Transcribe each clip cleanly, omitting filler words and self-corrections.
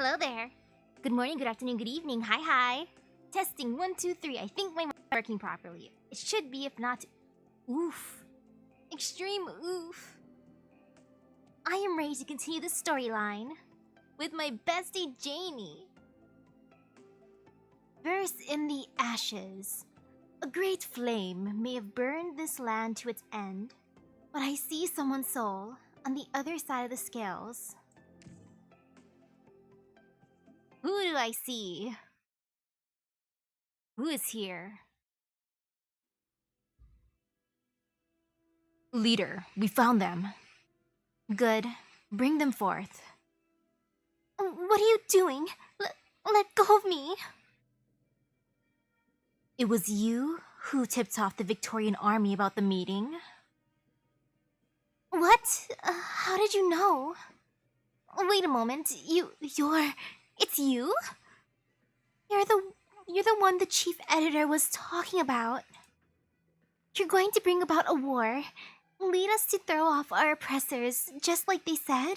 Hello there. Good morning, good afternoon, good evening. Hi, hi. Testing 1, 2, 3. I think my mic is working properly. It should be, if not. Oof. Extreme oof. I am ready to continue the storyline with my bestie Janie. Verse in the ashes. A great flame may have burned this land to its end, but I see someone's soul on the other side of the scales. Who do I see? Who is here? Leader, we found them. Good. Bring them forth. What are you doing? Let go of me. It was you who tipped off the Victorian army about the meeting? What? How did you know? Wait a moment. It's you? You're the one the chief editor was talking about. You're going to bring about a war, lead us to throw off our oppressors, just like they said?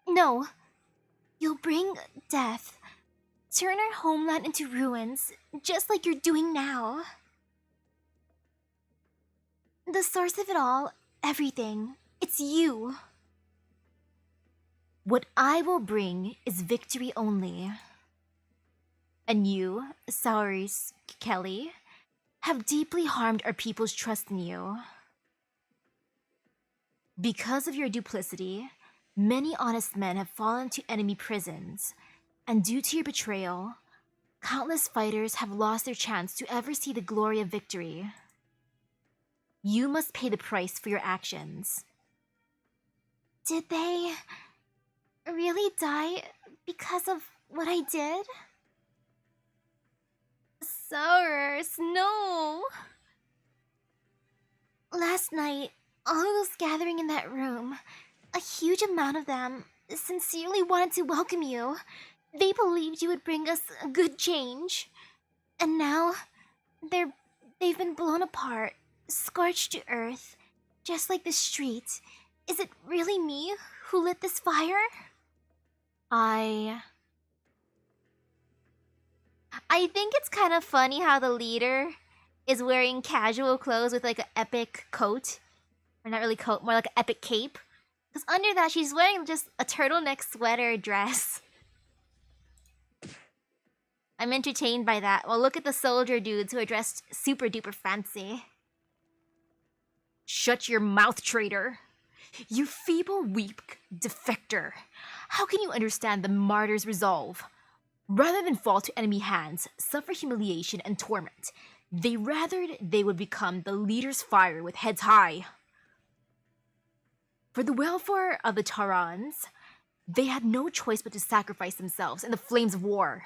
No. You'll bring death. Turn our homeland into ruins, just like you're doing now. The source of it all, everything, it's you. What I will bring is victory only. And you, Saurus Kelly, have deeply harmed our people's trust in you. Because of your duplicity, many honest men have fallen to enemy prisons, and due to your betrayal, countless fighters have lost their chance to ever see the glory of victory. You must pay the price for your actions. Did they really die because of what I did? Saurus, no! Last night, all of those gathering in that room, a huge amount of them, sincerely wanted to welcome you. They believed you would bring us a good change. And now, they've been blown apart, scorched to earth, just like the street. Is it really me who lit this fire? I think it's kind of funny how the leader is wearing casual clothes with like an epic coat. Or not really coat, more like an epic cape. Because under that, she's wearing just a turtleneck sweater dress. I'm entertained by that. Well, look at the soldier dudes who are dressed super duper fancy. Shut your mouth, traitor. You feeble, weak defector. How can you understand the martyr's resolve? Rather than fall to enemy hands, suffer humiliation and torment, they would become the leader's fire with heads high. For the welfare of the Tarans, they had no choice but to sacrifice themselves in the flames of war.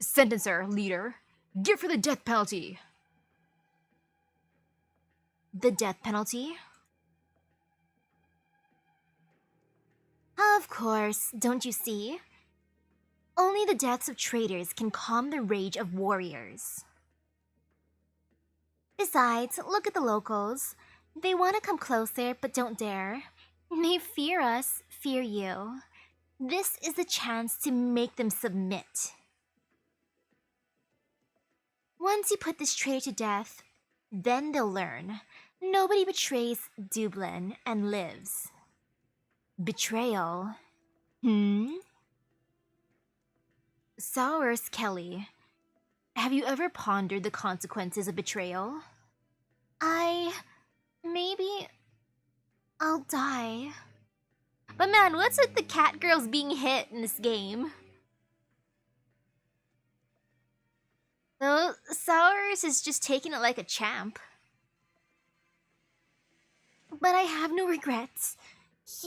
Sentencer, leader, give her the death penalty. The death penalty? Of course, don't you see? Only the deaths of traitors can calm the rage of warriors. Besides, look at the locals. They want to come closer, but don't dare. They fear us, fear you. This is the chance to make them submit. Once you put this traitor to death, then they'll learn. Nobody betrays Dublin and lives. Betrayal? Saurus Kelly, have you ever pondered the consequences of betrayal? Maybe I'll die. But man, what's with the cat girls being hit in this game? Though Saurus is just taking it like a champ. But I have no regrets.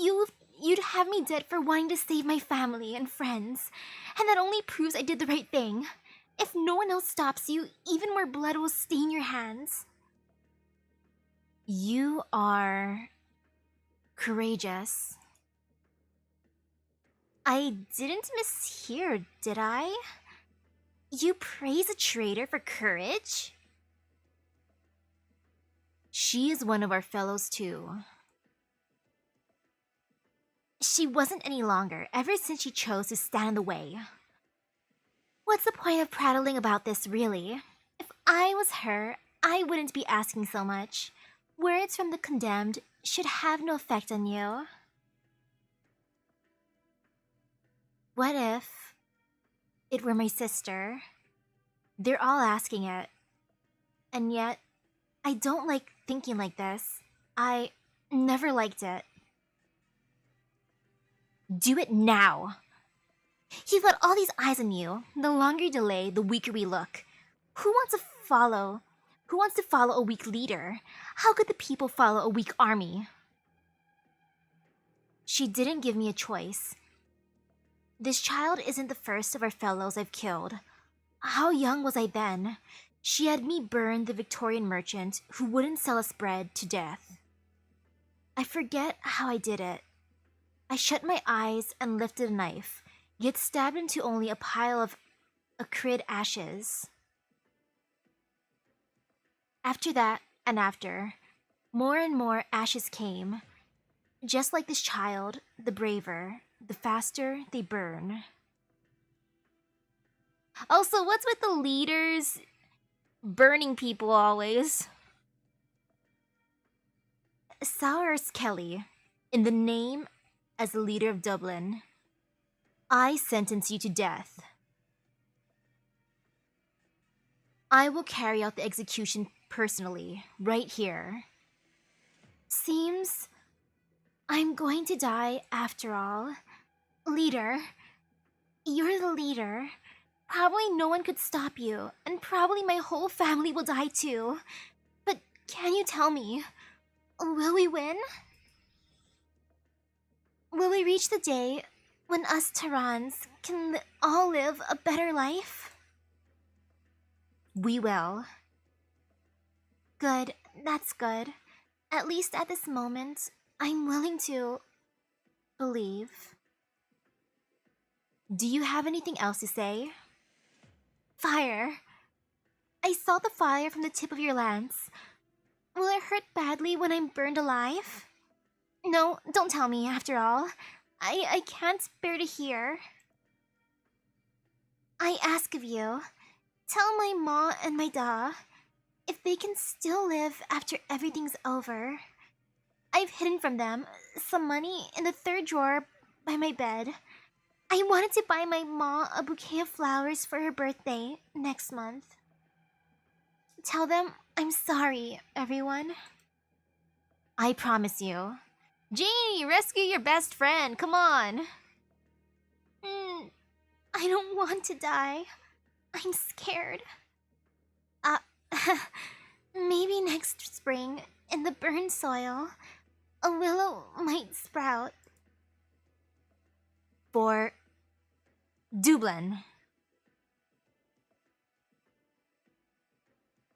You'd have me dead for wanting to save my family and friends, and that only proves I did the right thing. If no one else stops you, even more blood will stain your hands. You are courageous. I didn't mishear, did I? You praise a traitor for courage? She is one of our fellows too. She wasn't any longer ever since she chose to stand in the way. What's the point of prattling about this, really? If I was her, I wouldn't be asking so much. Words from the condemned should have no effect on you. What if it were my sister? They're all asking it. And yet, I don't like thinking like this. I never liked it. Do it now. You've got all these eyes on you. The longer you delay, the weaker we look. Who wants to follow? Who wants to follow a weak leader? How could the people follow a weak army? She didn't give me a choice. This child isn't the first of our fellows I've killed. How young was I then? She had me burn the Victorian merchant who wouldn't sell us bread to death. I forget how I did it. I shut my eyes and lifted a knife, yet stabbed into only a pile of acrid ashes. After that, and after, more and more ashes came. Just like this child, the braver, the faster they burn. Also, what's with the leaders burning people always? Sours Kelly, in the name as the leader of Dublin, I sentence you to death. I will carry out the execution personally, right here. Seems I'm going to die after all. Leader, you're the leader. Probably no one could stop you, and probably my whole family will die too. But can you tell me, will we win? Will we reach the day when us Terrans can all live a better life? We will. Good, that's good. At least at this moment, I'm willing to believe. Do you have anything else to say? Fire. I saw the fire from the tip of your lance. Will it hurt badly when I'm burned alive? No, don't tell me, after all. I can't bear to hear. I ask of you, tell my ma and my da if they can still live after everything's over. I've hidden from them some money in the third drawer by my bed. I wanted to buy my ma a bouquet of flowers for her birthday next month. Tell them I'm sorry, everyone. I promise you. Janie, rescue your best friend, come on! I don't want to die. I'm scared. Maybe next spring, in the burned soil, a willow might sprout. For Dublin.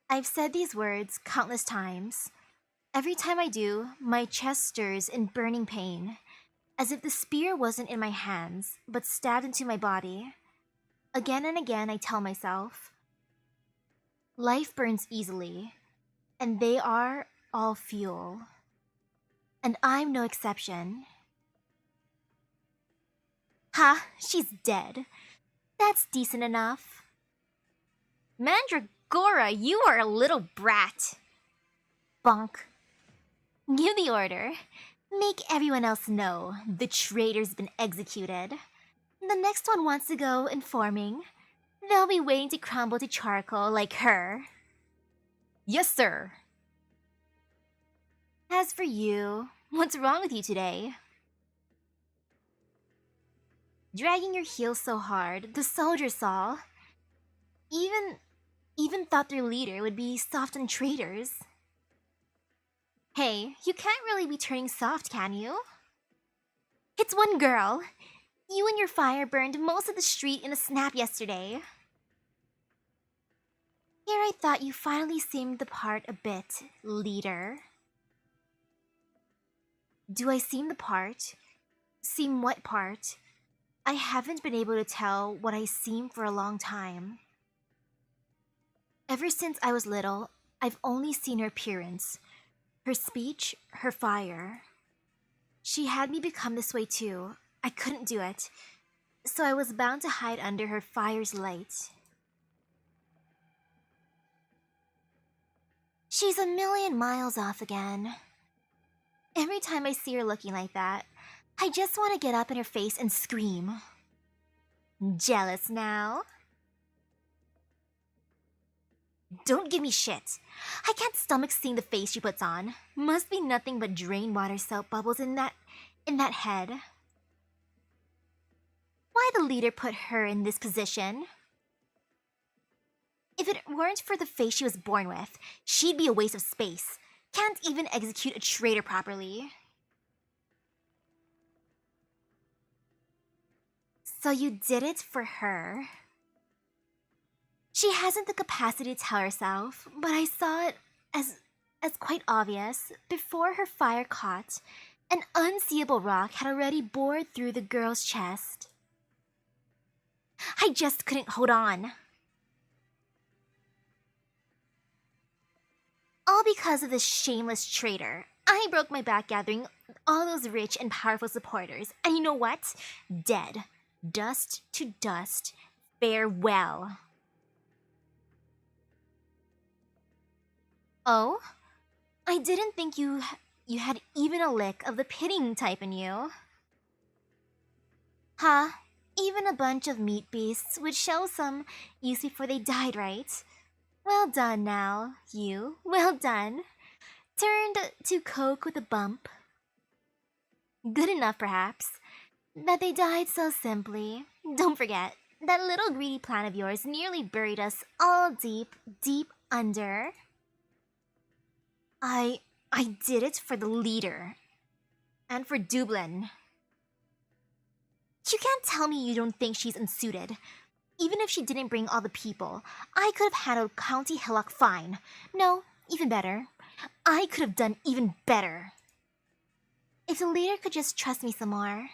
I've said these words countless times. Every time I do, my chest stirs in burning pain, as if the spear wasn't in my hands, but stabbed into my body. Again and again I tell myself, life burns easily, and they are all fuel. And I'm no exception. Ha, she's dead. That's decent enough. Mandragora, you are a little brat. Bonk. Give the order. Make everyone else know the traitor's been executed. The next one wants to go informing. They'll be waiting to crumble to charcoal like her. Yes, sir. As for you, what's wrong with you today? Dragging your heels so hard, the soldiers saw. Even thought their leader would be soft on traitors. Hey, you can't really be turning soft, can you? It's one girl. You and your fire burned most of the street in a snap yesterday. Here I thought you finally seemed the part a bit, leader. Do I seem the part? Seem what part? I haven't been able to tell what I seem for a long time. Ever since I was little, I've only seen her appearance, her speech, her fire. She had me become this way too. I couldn't do it, so I was bound to hide under her fire's light. She's a million miles off again. Every time I see her looking like that, I just want to get up in her face and scream. Jealous now? Don't give me shit. I can't stomach seeing the face she puts on. Must be nothing but drain water soap bubbles in that head. Why the leader put her in this position? If it weren't for the face she was born with, she'd be a waste of space. Can't even execute a traitor properly. So you did it for her? She hasn't the capacity to tell herself, but I saw it as quite obvious before her fire caught. An unseeable rock had already bored through the girl's chest. I just couldn't hold on. All because of this shameless traitor. I broke my back gathering all those rich and powerful supporters, and you know what? Dead. Dust to dust. Farewell. Oh? I didn't think you had even a lick of the pitying type in you. Huh? Even a bunch of meat beasts would show some use before they died, right? Well done now, you. Well done. Turned to coke with a bump. Good enough, perhaps. That they died so simply. Don't forget, that little greedy plan of yours nearly buried us all deep, deep under. I did it for the leader. And for Dublin. You can't tell me you don't think she's unsuited. Even if she didn't bring all the people, I could have handled County Hillock fine. No, even better. I could have done even better. If the leader could just trust me some more.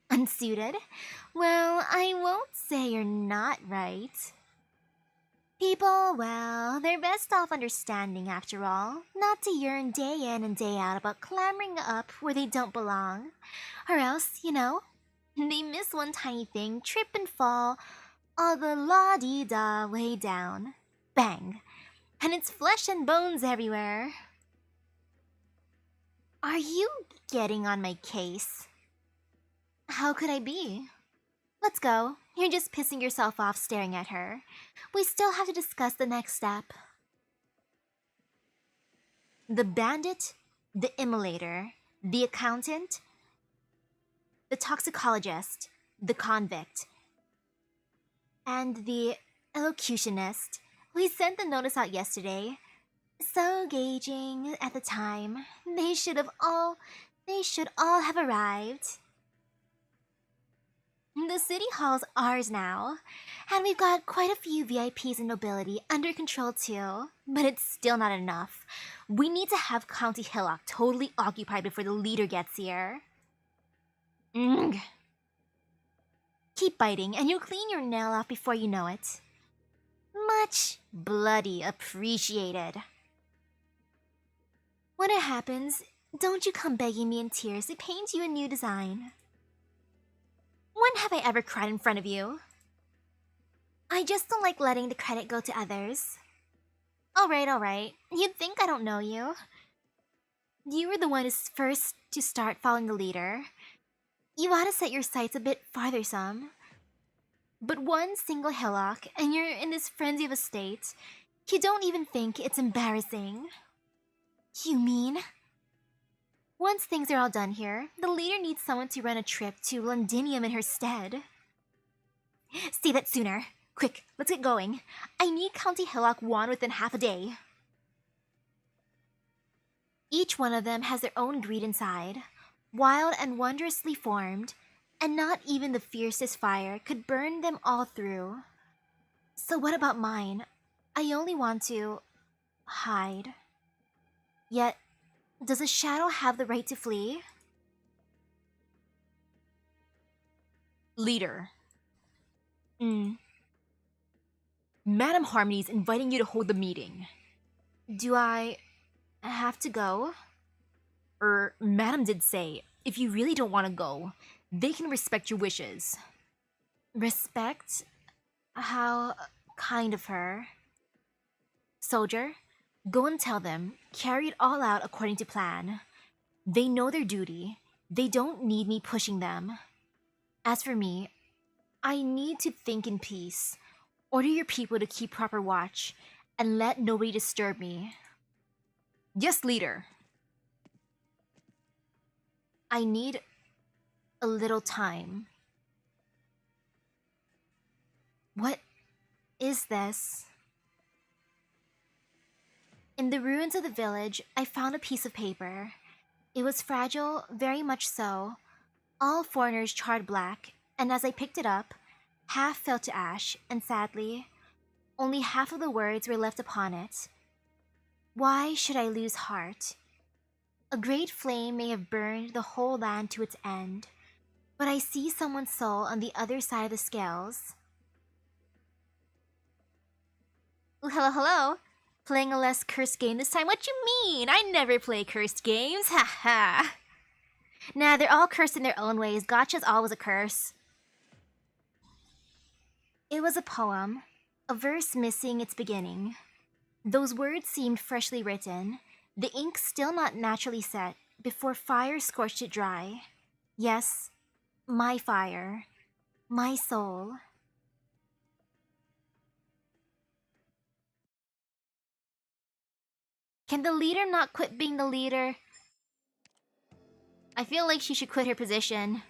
Unsuited? Well, I won't say you're not right. People, well, they're best off understanding after all, not to yearn day in and day out about clambering up where they don't belong. Or else, you know, they miss one tiny thing, trip and fall, all the la-dee-da way down. Bang! And it's flesh and bones everywhere. Are you getting on my case? How could I be? Let's go. You're just pissing yourself off staring at her. We still have to discuss the next step. The bandit, the immolator, the accountant, the toxicologist, the convict, and the elocutionist. We sent the notice out yesterday. So gauging at the time. They should all have arrived. The city hall's ours now, and we've got quite a few VIPs and nobility under control too, but it's still not enough. We need to have County Hillock totally occupied before the leader gets here. Keep biting, and you'll clean your nail off before you know it. Much bloody appreciated. When it happens, don't you come begging me in tears to paint you a new design. When have I ever cried in front of you? I just don't like letting the credit go to others. Alright. You'd think I don't know you. You were the one who's first to start following the leader. You ought to set your sights a bit farther some. But one single hillock, and you're in this frenzy of a state, you don't even think it's embarrassing. You mean? Once things are all done here, the leader needs someone to run a trip to Londinium in her stead. Say that sooner. Quick, let's get going. I need County Hillock won within half a day. Each one of them has their own greed inside, wild and wondrously formed, and not even the fiercest fire could burn them all through. So what about mine? I only want to hide. Yet, does a shadow have the right to flee? Leader. Madam Harmony's inviting you to hold the meeting. Do I have to go? Madam did say, if you really don't want to go, they can respect your wishes. Respect? How kind of her. Soldier, go and tell them, carry it all out according to plan. They know their duty. They don't need me pushing them. As for me, I need to think in peace. Order your people to keep proper watch, and let nobody disturb me. Yes, leader. I need a little time. What is this? In the ruins of the village, I found a piece of paper. It was fragile, very much so, all foreigners charred black, and as I picked it up, half fell to ash, and sadly, only half of the words were left upon it. Why should I lose heart? A great flame may have burned the whole land to its end, but I see someone's soul on the other side of the scales. Ooh, hello, hello. Playing a less cursed game this time? What you mean? I never play cursed games. Ha ha. Nah, they're all cursed in their own ways. Gotcha's always a curse. It was a poem, a verse missing its beginning. Those words seemed freshly written, the ink still not naturally set, before fire scorched it dry. Yes, my fire, my soul. Can the leader not quit being the leader? I feel like she should quit her position.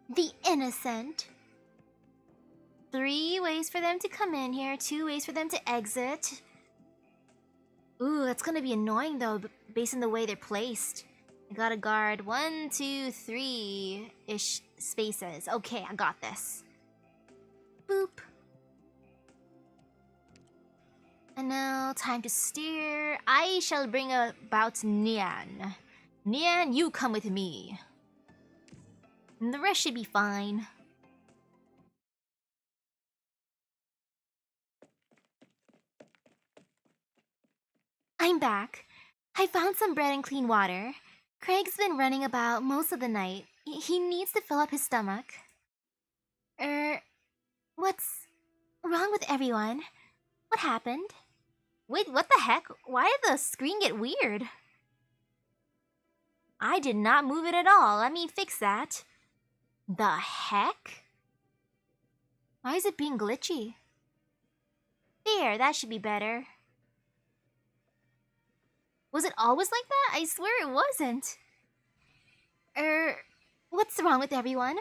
The innocent. 3 ways for them to come in here, 2 ways for them to exit. Ooh, that's gonna be annoying though, based on the way they're placed. I gotta guard 1, 2, 3-ish spaces. Okay, I got this. Boop. And now, time to steer. I shall bring about Nian. Nian, you come with me. And the rest should be fine. I'm back. I found some bread and clean water. Craig's been running about most of the night. He needs to fill up his stomach. What's wrong with everyone? What happened? Wait, what the heck? Why did the screen get weird? I did not move it at all. Let me fix that. The heck? Why is it being glitchy? There, that should be better. Was it always like that? I swear it wasn't. What's wrong with everyone?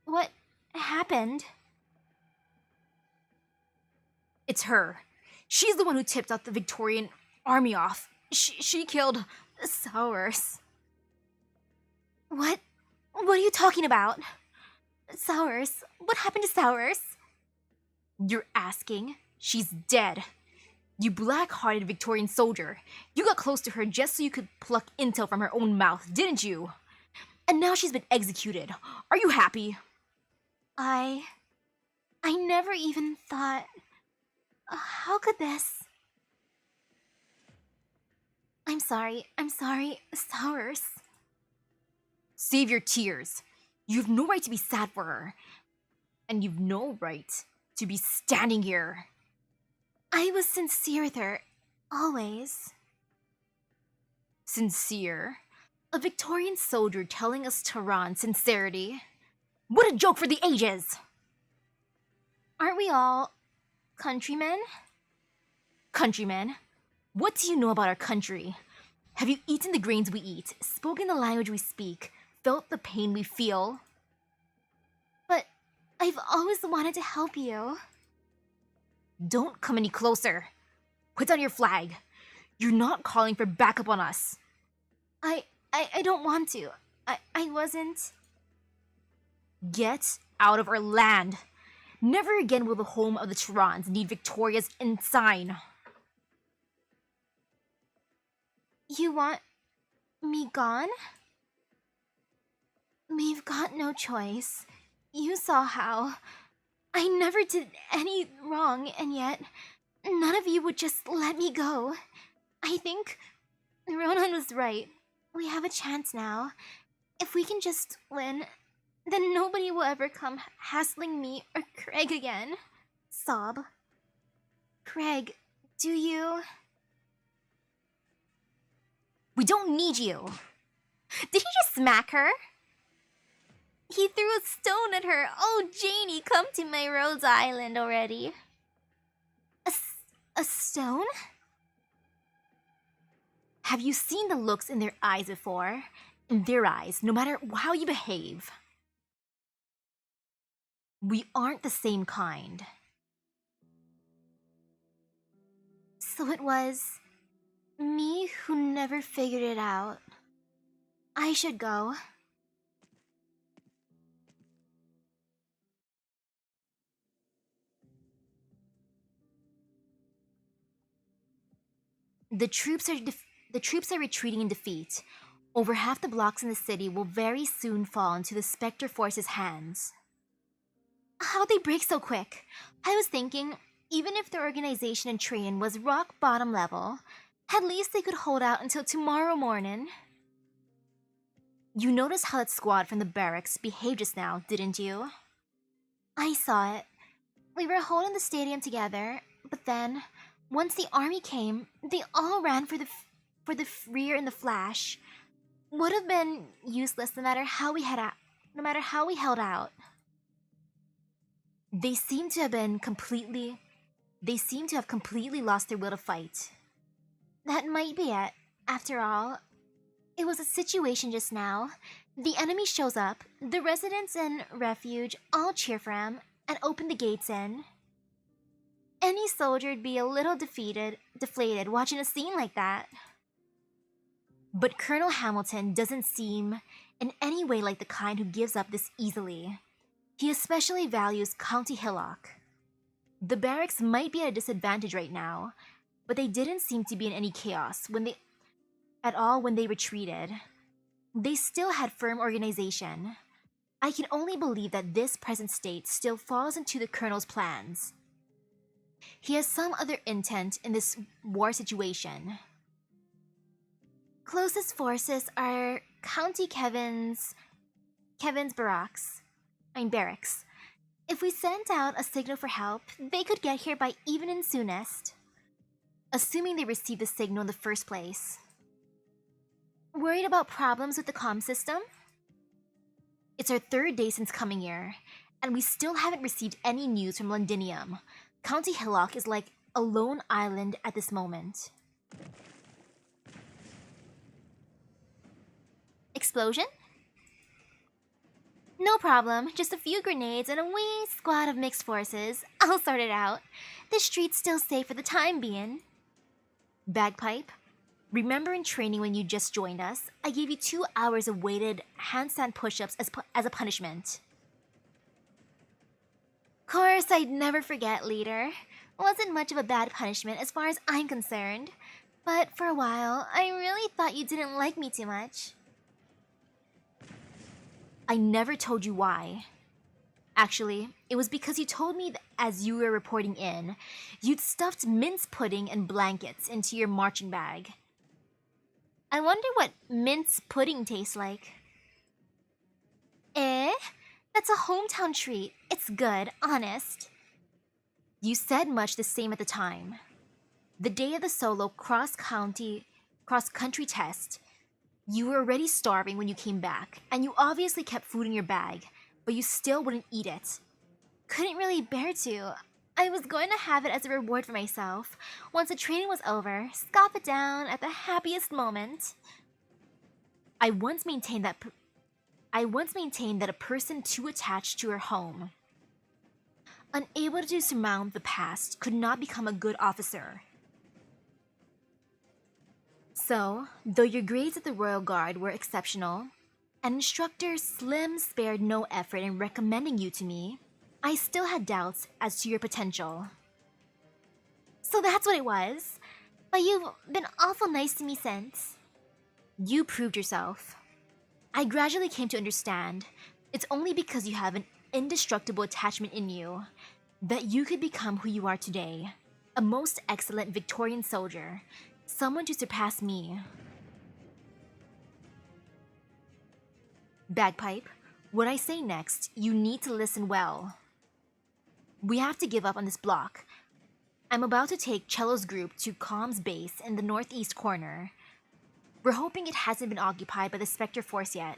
What happened? It's her. She's the one who tipped off the Victorian army off. She killed Sowers. What? What are you talking about? Sowers? What happened to Sowers? You're asking? She's dead. You black-hearted Victorian soldier. You got close to her just so you could pluck intel from her own mouth, didn't you? And now she's been executed. Are you happy? I never even thought... How could this... I'm sorry, Sowers. Save your tears. You have no right to be sad for her. And you've no right to be standing here. I was sincere with her, always. Sincere? A Victorian soldier telling us Tehran sincerity? What a joke for the ages! Aren't we all countrymen? Countrymen? What do you know about our country? Have you eaten the grains we eat, spoken the language we speak, felt the pain we feel? But I've always wanted to help you. Don't come any closer. Put down your flag. You're not calling for backup on us. I don't want to. I wasn't... Get out of our land. Never again will the home of the Tehrans need Victoria's ensign. You want me gone? We've got no choice. You saw how. I never did any wrong, and yet none of you would just let me go. I think Ronan was right. We have a chance now. If we can just win, then nobody will ever come hassling me or Craig again. Sob. Craig, do you... We don't need you! Did he just smack her? He threw a stone at her. Oh, Janie, come to my Rhodes Island already. A stone? Have you seen the looks in their eyes before? In their eyes, no matter how you behave. We aren't the same kind. So it was me who never figured it out. I should go. The troops are retreating in defeat. Over half the blocks in the city will very soon fall into the Spectre Force's hands. How'd they break so quick? I was thinking, even if their organization and training was rock bottom level, at least they could hold out until tomorrow morning. You noticed how that squad from the barracks behaved just now, didn't you? I saw it. We were holding the stadium together, but then, once the army came, they all ran for the rear in the flash. Would have been useless no matter how we held out. They seem to have completely lost their will to fight. That might be it. After all, it was a situation just now. The enemy shows up, the residents in refuge all cheer for him and open the gates in. Any soldier'd be a little deflated watching a scene like that. But Colonel Hamilton doesn't seem in any way like the kind who gives up this easily. He especially values County Hillock. The barracks might be at a disadvantage right now, but they didn't seem to be in any chaos when they retreated. They still had firm organization. I can only believe that this present state still falls into the Colonel's plans. He has some other intent in this war situation. Closest forces are County Kevin's barracks. If we sent out a signal for help, they could get here by evening soonest. Assuming they received the signal in the first place. Worried about problems with the comm system? It's our third day since coming here, and we still haven't received any news from Londinium. County Hillock is like a lone island at this moment. Explosion? No problem, just a few grenades and a wee squad of mixed forces. I'll sort it out. The street's still safe for the time being. Bagpipe? Remember in training when you just joined us, I gave you 2 hours of weighted handstand push-ups as a punishment. Course, I'd never forget, leader. Wasn't much of a bad punishment as far as I'm concerned. But for a while, I really thought you didn't like me too much. I never told you why. Actually, it was because you told me that as you were reporting in, you'd stuffed mince pudding and blankets into your marching bag. I wonder what mince pudding tastes like. Eh? That's a hometown treat. It's good, honest. You said much the same at the time. The day of the solo cross-country test, you were already starving when you came back, and you obviously kept food in your bag, but you still wouldn't eat it. Couldn't really bear to. I was going to have it as a reward for myself. Once the training was over, scoff it down at the happiest moment. I once maintained that a person too attached to her home, unable to surmount the past, could not become a good officer. So, though your grades at the Royal Guard were exceptional, and Instructor Slim spared no effort in recommending you to me, I still had doubts as to your potential. So that's what it was. But you've been awful nice to me since. You proved yourself. I gradually came to understand it's only because you have an indestructible attachment in you that you could become who you are today, a most excellent Victorian soldier, someone to surpass me. Bagpipe, what I say next, you need to listen well. We have to give up on this block. I'm about to take Cello's group to Calm's base in the northeast corner. We're hoping it hasn't been occupied by the Spectre Force yet.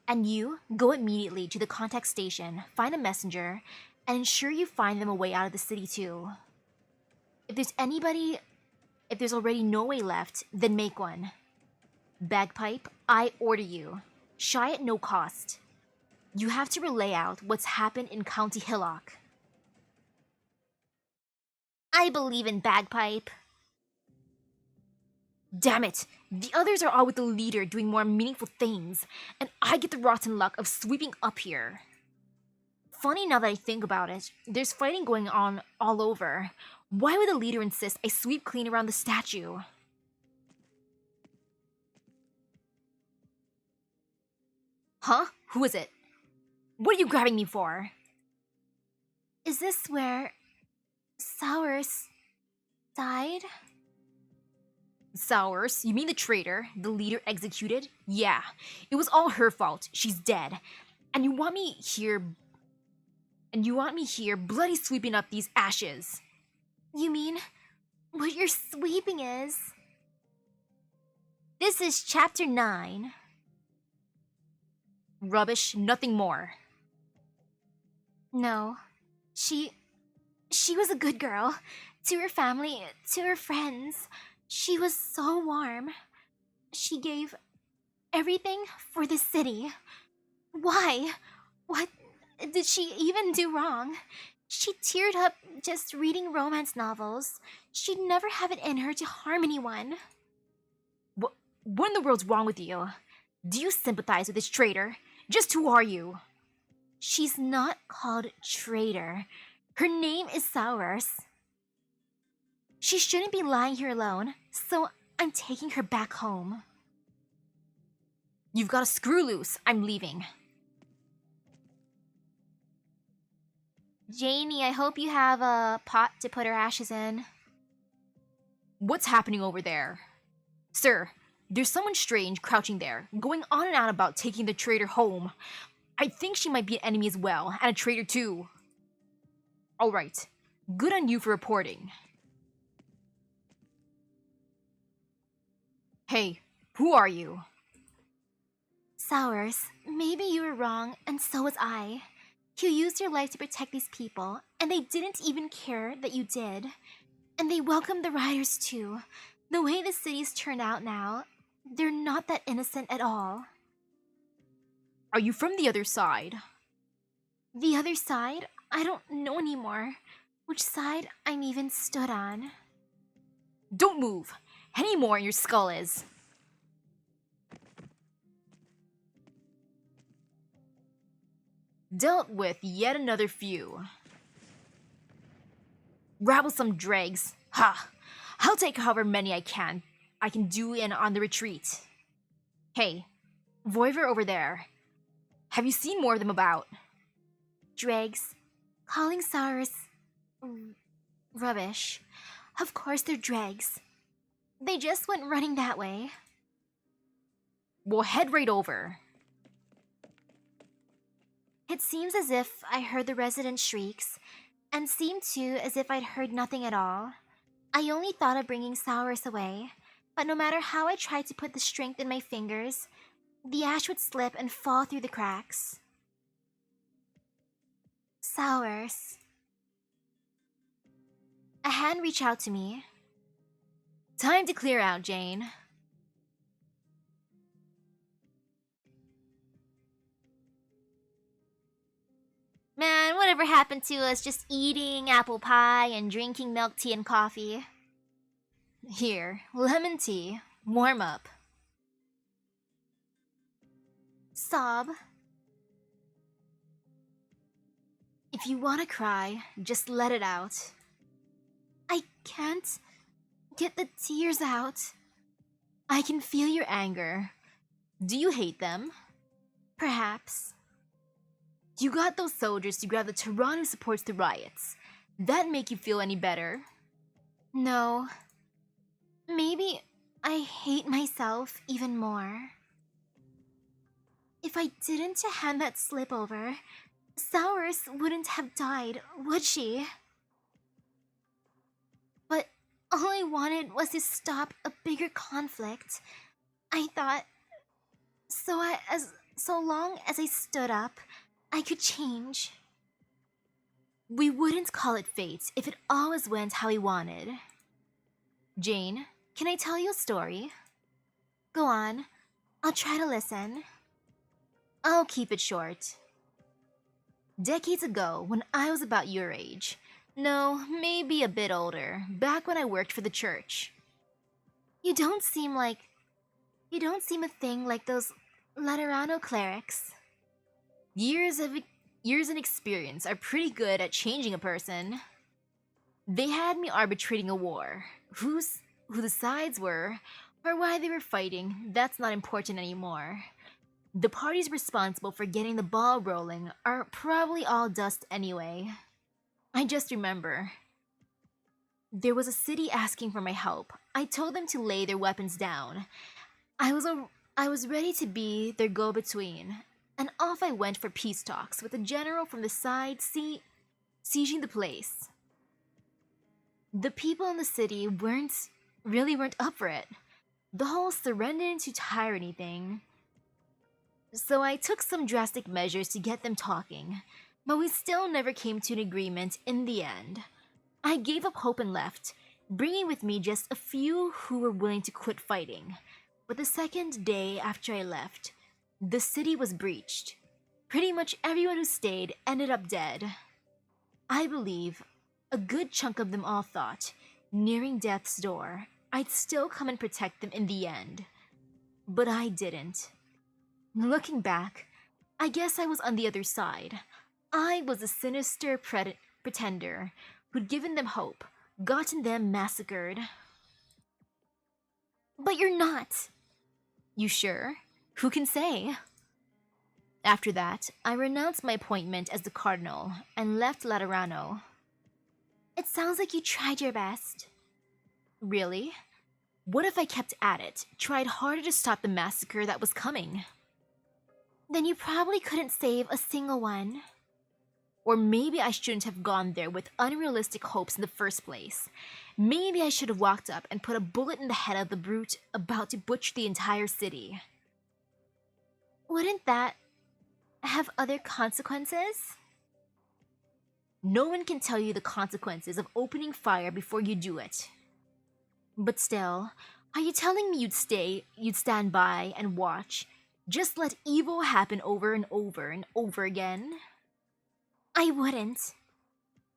And you, go immediately to the contact station, find a messenger, and ensure you find them a way out of the city too. If there's already no way left, then make one. Bagpipe, I order you. Shy at no cost. You have to relay out what's happened in County Hillock. I believe in Bagpipe. Damn it! The others are all with the leader doing more meaningful things, and I get the rotten luck of sweeping up here. Funny now that I think about it, there's fighting going on all over. Why would the leader insist I sweep clean around the statue? Huh? Who is it? What are you grabbing me for? Is this where Sours died? Sours? You mean the traitor? The leader executed? Yeah. It was all her fault. She's dead. And you want me here bloody sweeping up these ashes. You mean what you're sweeping is? This is chapter 9. Rubbish, nothing more. No. She was a good girl. To her family, to her friends. She was so warm. She gave everything for the city. Why? What did she even do wrong? She teared up just reading romance novels. She'd never have it in her to harm anyone. What in the world's wrong with you? Do you sympathize with this traitor? Just who are you? She's not called traitor. Her name is Sours. She shouldn't be lying here alone, so I'm taking her back home. You've got a screw loose. I'm leaving. Janie, I hope you have a pot to put her ashes in. What's happening over there? Sir, there's someone strange crouching there, going on and on about taking the traitor home. I think she might be an enemy as well, and a traitor too. Alright, good on you for reporting. Hey, who are you? Sours, maybe you were wrong, and so was I. You used your life to protect these people, and they didn't even care that you did. And they welcomed the rioters too. The way the city's turned out now, they're not that innocent at all. Are you from the other side? The other side? I don't know anymore. Which side I'm even stood on. Don't move! Any more and your skull is. Dealt with yet another few. Rabble some dregs. Ha! I'll take however many I can do in on the retreat. Hey, Voiver over there. Have you seen more of them about? Dregs. Calling Sours rubbish. Of course they're dregs. They just went running that way. We'll head right over. It seems as if I heard the resident shrieks, and seemed too as if I'd heard nothing at all. I only thought of bringing Sours away, but no matter how I tried to put the strength in my fingers, the ash would slip and fall through the cracks. Sours. A hand reached out to me. Time to clear out, Jane. Man, whatever happened to us just eating apple pie and drinking milk tea and coffee? Here, lemon tea. Warm up. Sob. If you want to cry, just let it out. I can't get the tears out. I can feel your anger. Do you hate them? Perhaps. You got those soldiers to grab the Tehran who supports the riots. That make you feel any better? No. Maybe I hate myself even more. If I didn't hand that slip over, Saurus wouldn't have died, would she? But all I wanted was to stop a bigger conflict. I thought, so long as I stood up, I could change. We wouldn't call it fate if it always went how we wanted. Jane, can I tell you a story? Go on. I'll try to listen. I'll keep it short. Decades ago, when I was about your age, no, maybe a bit older, back when I worked for the church. You don't seem a thing like those Laterano clerics. Years and experience are pretty good at changing a person. They had me arbitrating a war. Who the sides were, or why they were fighting, that's not important anymore. The parties responsible for getting the ball rolling are probably all dust anyway. I just remember. There was a city asking for my help. I told them to lay their weapons down. I was ready to be their go-between, and off I went for peace talks with a general from the side sieging the place. The people in the city weren't up for it. The whole surrender to tyranny thing. So I took some drastic measures to get them talking, but we still never came to an agreement in the end. I gave up hope and left, bringing with me just a few who were willing to quit fighting. But the second day after I left, the city was breached. Pretty much everyone who stayed ended up dead. I believe a good chunk of them all thought, nearing death's door, I'd still come and protect them in the end. But I didn't. Looking back, I guess I was on the other side. I was a sinister pretender who'd given them hope, gotten them massacred. But you're not. You sure? Who can say? After that, I renounced my appointment as the cardinal and left Laterano. It sounds like you tried your best. Really? What if I kept at it, tried harder to stop the massacre that was coming? Then you probably couldn't save a single one. Or maybe I shouldn't have gone there with unrealistic hopes in the first place. Maybe I should have walked up and put a bullet in the head of the brute about to butcher the entire city. Wouldn't that have other consequences? No one can tell you the consequences of opening fire before you do it. But still, are you telling me you'd stand by and watch, just let evil happen over and over and over again? I wouldn't.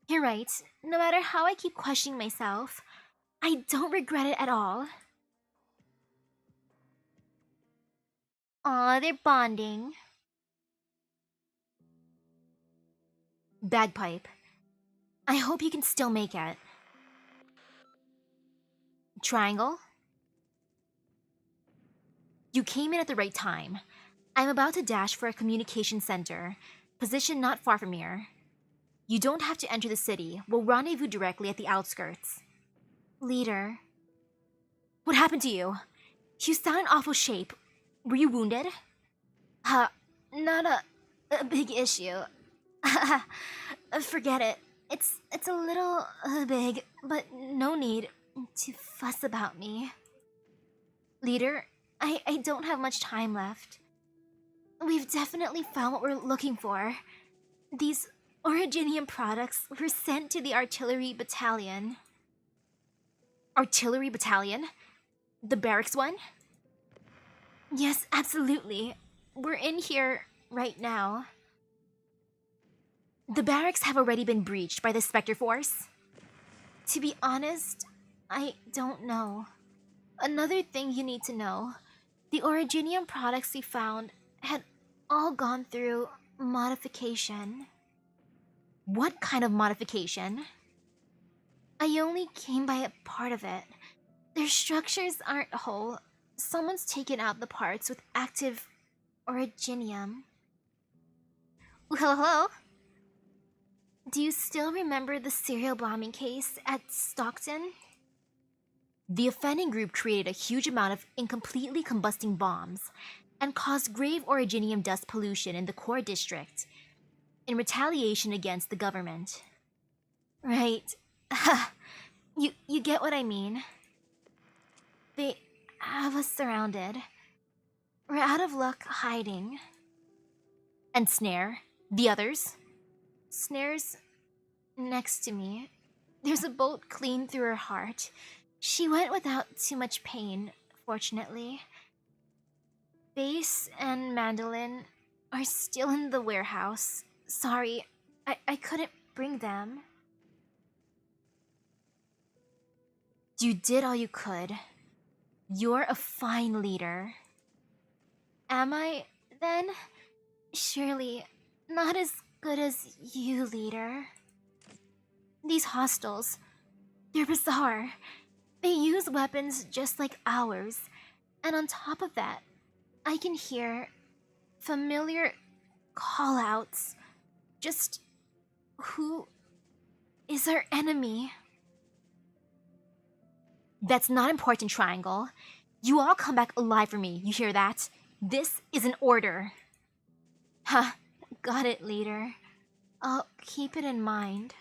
You're right. No matter how I keep questioning myself, I don't regret it at all. Aw, they're bonding. Bagpipe. I hope you can still make it. Triangle? You came in at the right time. I'm about to dash for a communication center, position not far from here. You don't have to enter the city. We'll rendezvous directly at the outskirts. Leader. What happened to you? You sound in awful shape. Were you wounded? Not a big issue. Forget it. It's a little big, but no need to fuss about me. Leader, I don't have much time left. We've definitely found what we're looking for. These Originium products were sent to the artillery battalion. Artillery battalion? The barracks one? Yes, absolutely. We're in here right now. The barracks have already been breached by the Spectre Force? To be honest, I don't know. Another thing you need to know, the Originium products we found had all gone through modification. What kind of modification? I only came by a part of it. Their structures aren't whole. Someone's taken out the parts with active Originium. Hello? Do you still remember the serial bombing case at Stockton? The offending group created a huge amount of incompletely combusting bombs. and caused grave originium dust pollution in the core district in retaliation against the government. Right. You get what I mean? They have us surrounded. We're out of luck hiding. And Snare? The others? Snare's next to me. There's a bolt clean through her heart. She went without too much pain, fortunately. Bass and Mandolin are still in the warehouse. Sorry, I couldn't bring them. You did all you could. You're a fine leader. Am I, then? Surely not as good as you, leader. These hostels, they're bizarre. They use weapons just like ours, and on top of that, I can hear familiar call-outs. Just who is our enemy? That's not important, Triangle. You all come back alive for me, you hear that? This is an order. Huh, got it, leader. I'll keep it in mind.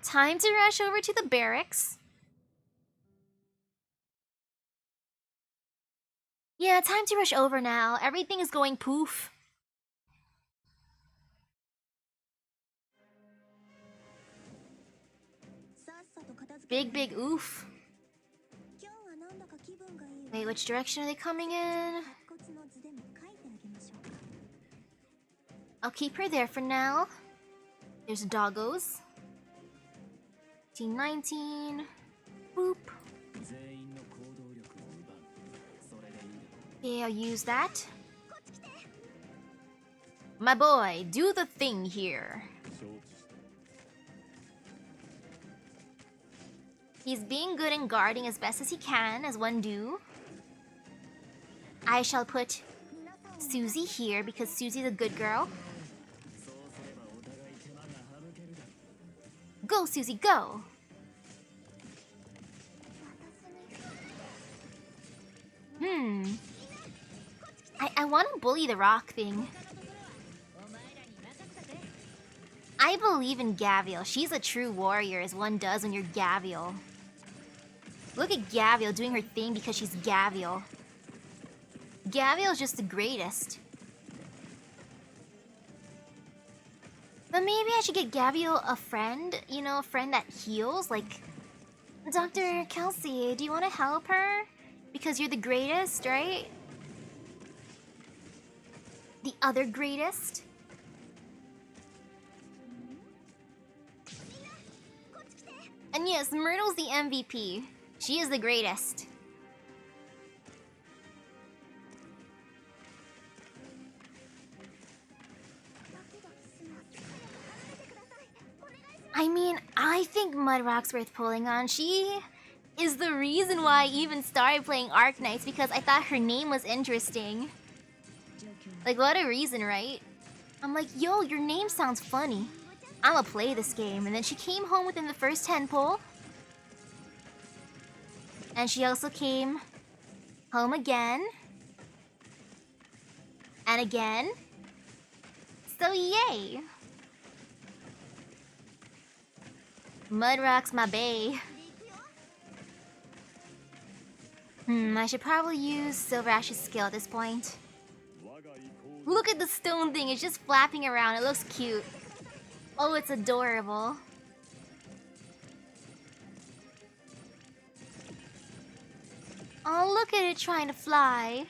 Time to rush over to the barracks. Yeah, time to rush over now. Everything is going poof. Big oof. Wait, which direction are they coming in? I'll keep her there for now. There's doggos. 19. Boop. Okay, I'll use that. My boy, do the thing here. He's being good and guarding as best as he can, as one do. I shall put Susie here because Susie's a good girl. Go, Susie, go! I want to bully the rock thing. I believe in Gavial. She's a true warrior, as one does when you're Gavial. Look at Gavial doing her thing because she's Gavial. Gavial's just the greatest. But maybe I should get Gavial a friend, you know, a friend that heals, like Dr. Kelsey, do you want to help her? Because you're the greatest, right? The other greatest? And yes, Myrtle's the MVP. She is the greatest. I mean, I think Mudrock's worth pulling on. She is the reason why I even started playing Arknights, because I thought her name was interesting. Like, what a reason, right? I'm like, yo, your name sounds funny. I'ma play this game. And then she came home within the first 10 pull. And she also came home again. And again. So yay! Mudrock's my bae. I should probably use Silver Ash's skill at this point. Look at the stone thing, it's just flapping around, it looks cute. Oh, it's adorable. Oh, look at it trying to fly.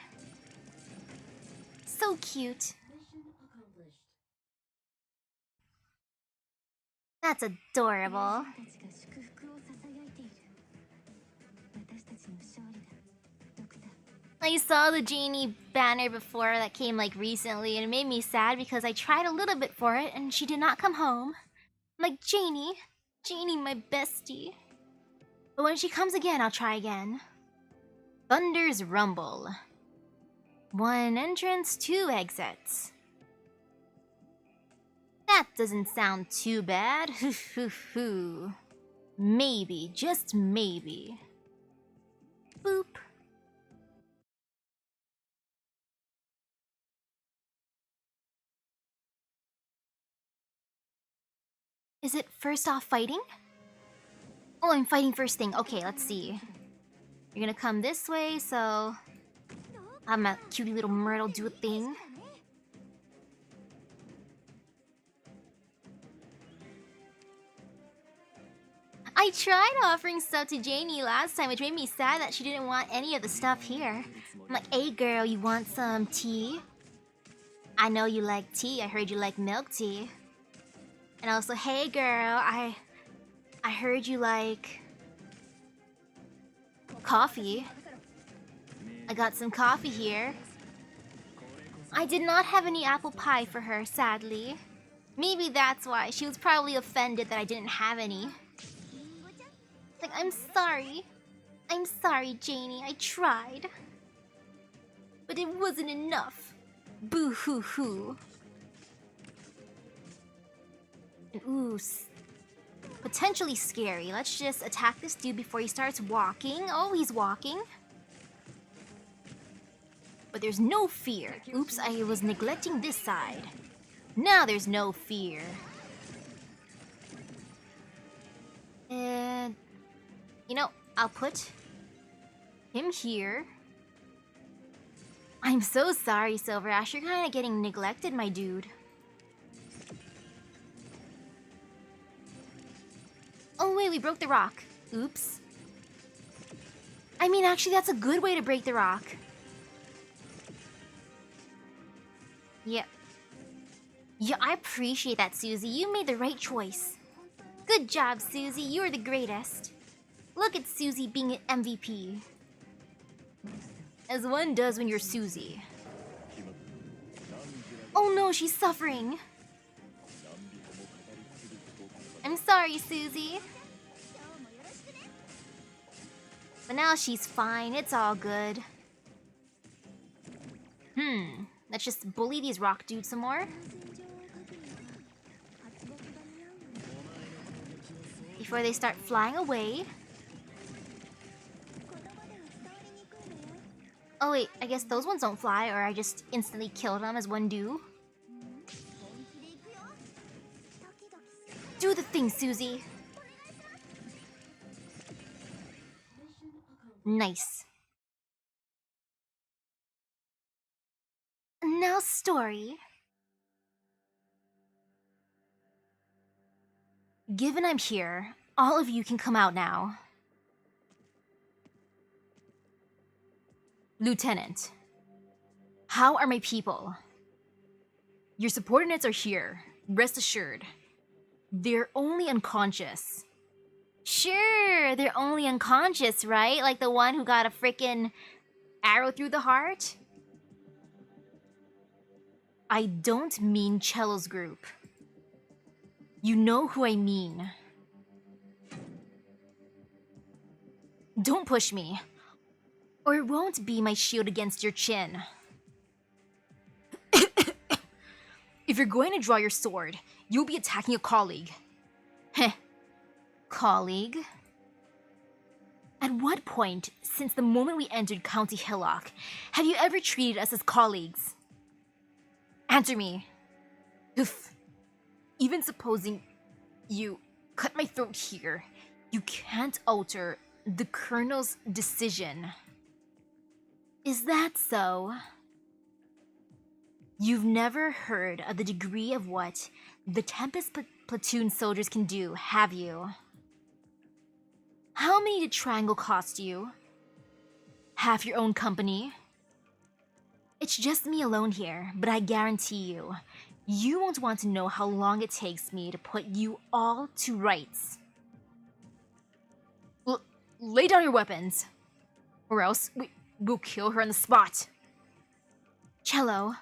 So cute. That's adorable. I saw the Janie banner before that came like recently, and it made me sad because I tried a little bit for it and she did not come home. I'm like, Janie, my bestie. But when she comes again, I'll try again. Thunder's Rumble. 1 entrance, 2 exits. That doesn't sound too bad. Maybe, just maybe. Boop. Is it first off fighting? Oh, I'm fighting first thing. Okay, let's see. You're gonna come this way, so I'm a cutie little Myrtle do a thing. I tried offering stuff to Janie last time, which made me sad that she didn't want any of the stuff here. I'm like, hey girl, you want some tea? I know you like tea, I heard you like milk tea. And also, hey girl, I heard you like coffee. I got some coffee here. I did not have any apple pie for her, sadly. Maybe that's why. She was probably offended that I didn't have any. Like, I'm sorry. I'm sorry, Janie. I tried. But it wasn't enough. Boo-hoo-hoo. Ooh, potentially scary. Let's just attack this dude before he starts walking. Oh, he's walking. But there's no fear. Oops, I was neglecting this side. Now there's no fear. And you know, I'll put him here. I'm so sorry, Silver Ash. You're kind of getting neglected, my dude. Oh wait, we broke the rock. Oops. I mean, actually, that's a good way to break the rock. Yep. Yeah, I appreciate that, Susie. You made the right choice. Good job, Susie. You're the greatest. Look at Susie being an MVP. As one does when you're Susie. Oh no, she's suffering. I'm sorry, Susie. But now she's fine. It's all good. Let's just bully these rock dudes some more. Before they start flying away. Oh wait, I guess those ones don't fly, or I just instantly killed them as one do. Do the thing, Susie. Nice. Now story. Given I'm here, all of you can come out now. Lieutenant, how are my people? Your subordinates are here. Rest assured. They're only unconscious. Sure, they're only unconscious, right? Like the one who got a frickin' arrow through the heart? I don't mean Cello's group. You know who I mean. Don't push me, or it won't be my shield against your chin. If you're going to draw your sword, you'll be attacking a colleague. Heh. Colleague? At what point, since the moment we entered County Hillock, have you ever treated us as colleagues? Answer me. Oof. Even supposing you cut my throat here, you can't alter the Colonel's decision. Is that so? You've never heard of the degree of what the Tempest platoon soldiers can do, have you? How many did Triangle cost you? Half your own company? It's just me alone here, but I guarantee you, you won't want to know how long it takes me to put you all to rights. Lay down your weapons, or else we'll kill her on the spot. Cello.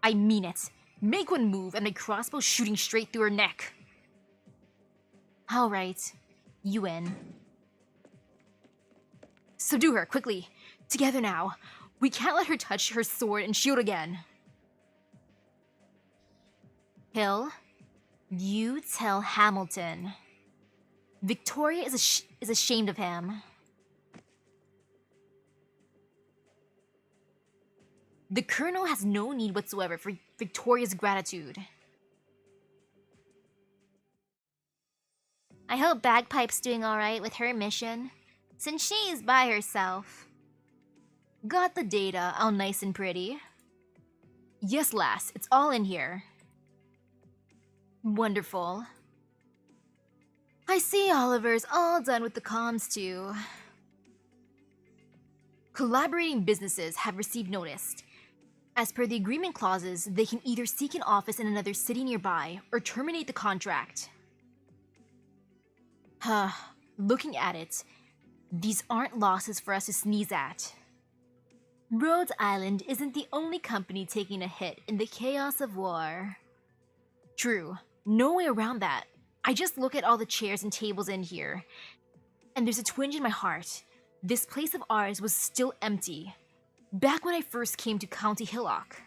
I mean it. Make one move and my crossbow shooting straight through her neck. Alright, you win. Subdue her, quickly. Together now. We can't let her touch her sword and shield again. Hill, you tell Hamilton. Victoria is ashamed of him. The Colonel has no need whatsoever for Victoria's gratitude. I hope Bagpipe's doing alright with her mission, since she's by herself. Got the data all nice and pretty? Yes, lass, it's all in here. Wonderful. I see Oliver's all done with the comms too. Collaborating businesses have received notice. As per the agreement clauses, they can either seek an office in another city nearby or terminate the contract. Looking at it, these aren't losses for us to sneeze at. Rhodes Island isn't the only company taking a hit in the chaos of war. True, no way around that. I just look at all the chairs and tables in here, and there's a twinge in my heart. This place of ours was still empty, back when I first came to County Hillock.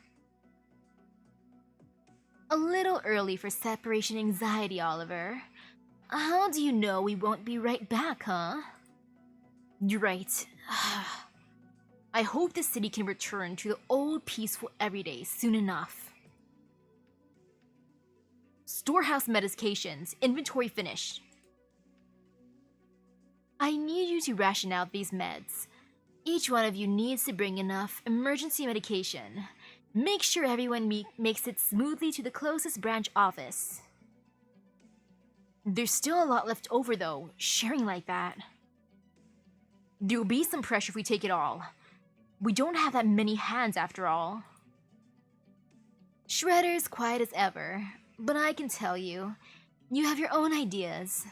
A little early for separation anxiety, Oliver. How do you know we won't be right back, huh? You're right. I hope the city can return to the old peaceful everyday soon enough. Storehouse medications, inventory finished. I need you to ration out these meds. Each one of you needs to bring enough emergency medication. Make sure everyone makes it smoothly to the closest branch office. There's still a lot left over though, sharing like that. There'll be some pressure if we take it all. We don't have that many hands after all. Shredder's quiet as ever, but I can tell you, you have your own ideas.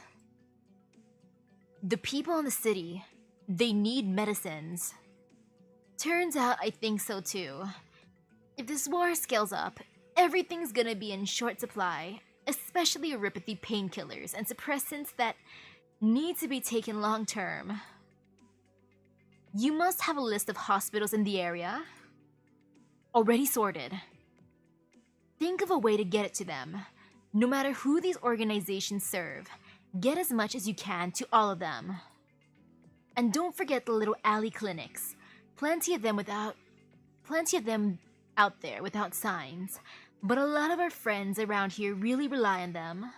The people in the city, they need medicines. Turns out I think so too. If this war scales up, everything's gonna be in short supply, especially Euripathy painkillers and suppressants that need to be taken long term. You must have a list of hospitals in the area. Already sorted. Think of a way to get it to them. No matter who these organizations serve, get as much as you can to all of them. And don't forget the little alley clinics. Plenty of them out there without signs, but a lot of our friends around here really rely on them.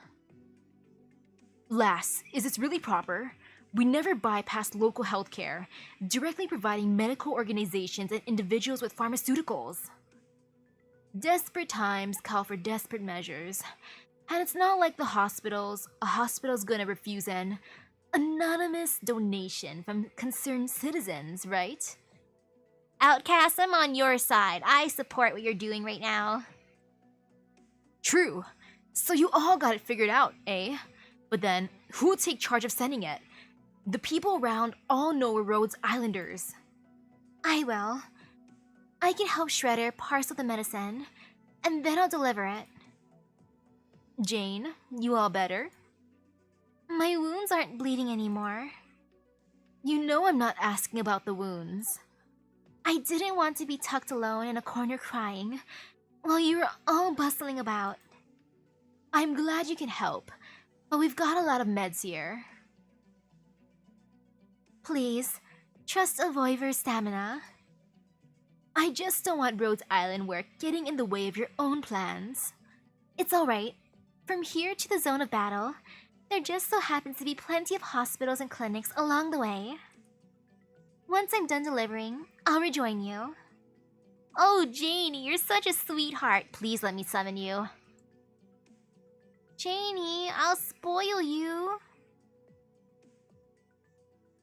Lass, is this really proper? We never bypass local healthcare, directly providing medical organizations and individuals with pharmaceuticals. Desperate times call for desperate measures, and it's not like a hospital's gonna refuse an anonymous donation from concerned citizens, right? Outcast, I'm on your side. I support what you're doing right now. True. So you all got it figured out, eh? But then, who'll take charge of sending it? The people around all know we're Rhodes Islanders. I will. I can help Shredder parcel the medicine, and then I'll deliver it. Jane, you all better? My wounds aren't bleeding anymore. You know I'm not asking about the wounds. I didn't want to be tucked alone in a corner crying while you were all bustling about. I'm glad you can help, but we've got a lot of meds here. Please, trust Avoiver's stamina. I just don't want Rhodes Island work getting in the way of your own plans. It's alright. From here to the zone of battle, there just so happens to be plenty of hospitals and clinics along the way. Once I'm done delivering, I'll rejoin you. Oh, Janie, you're such a sweetheart. Please let me summon you. Janie, I'll spoil you.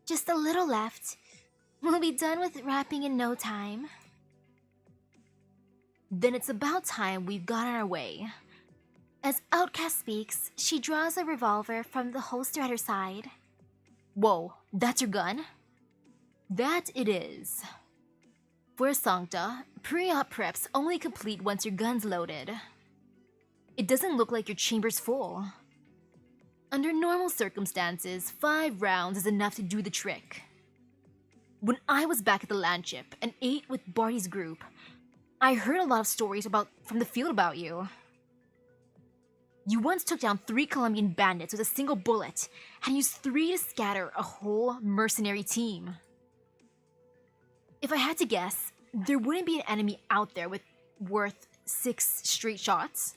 Just a little left. We'll be done with wrapping in no time. Then it's about time we've got on our way. As Outcast speaks, she draws a revolver from the holster at her side. Whoa, that's your gun? That it is. For Sancta, pre-op preps only complete once your gun's loaded. It doesn't look like your chamber's full. Under normal circumstances, 5 rounds is enough to do the trick. When I was back at the landship and ate with Barty's group, I heard a lot of stories from the field about you. You once took down 3 Colombian bandits with a single bullet and used 3 to scatter a whole mercenary team. If I had to guess, there wouldn't be an enemy out there with worth 6 straight shots?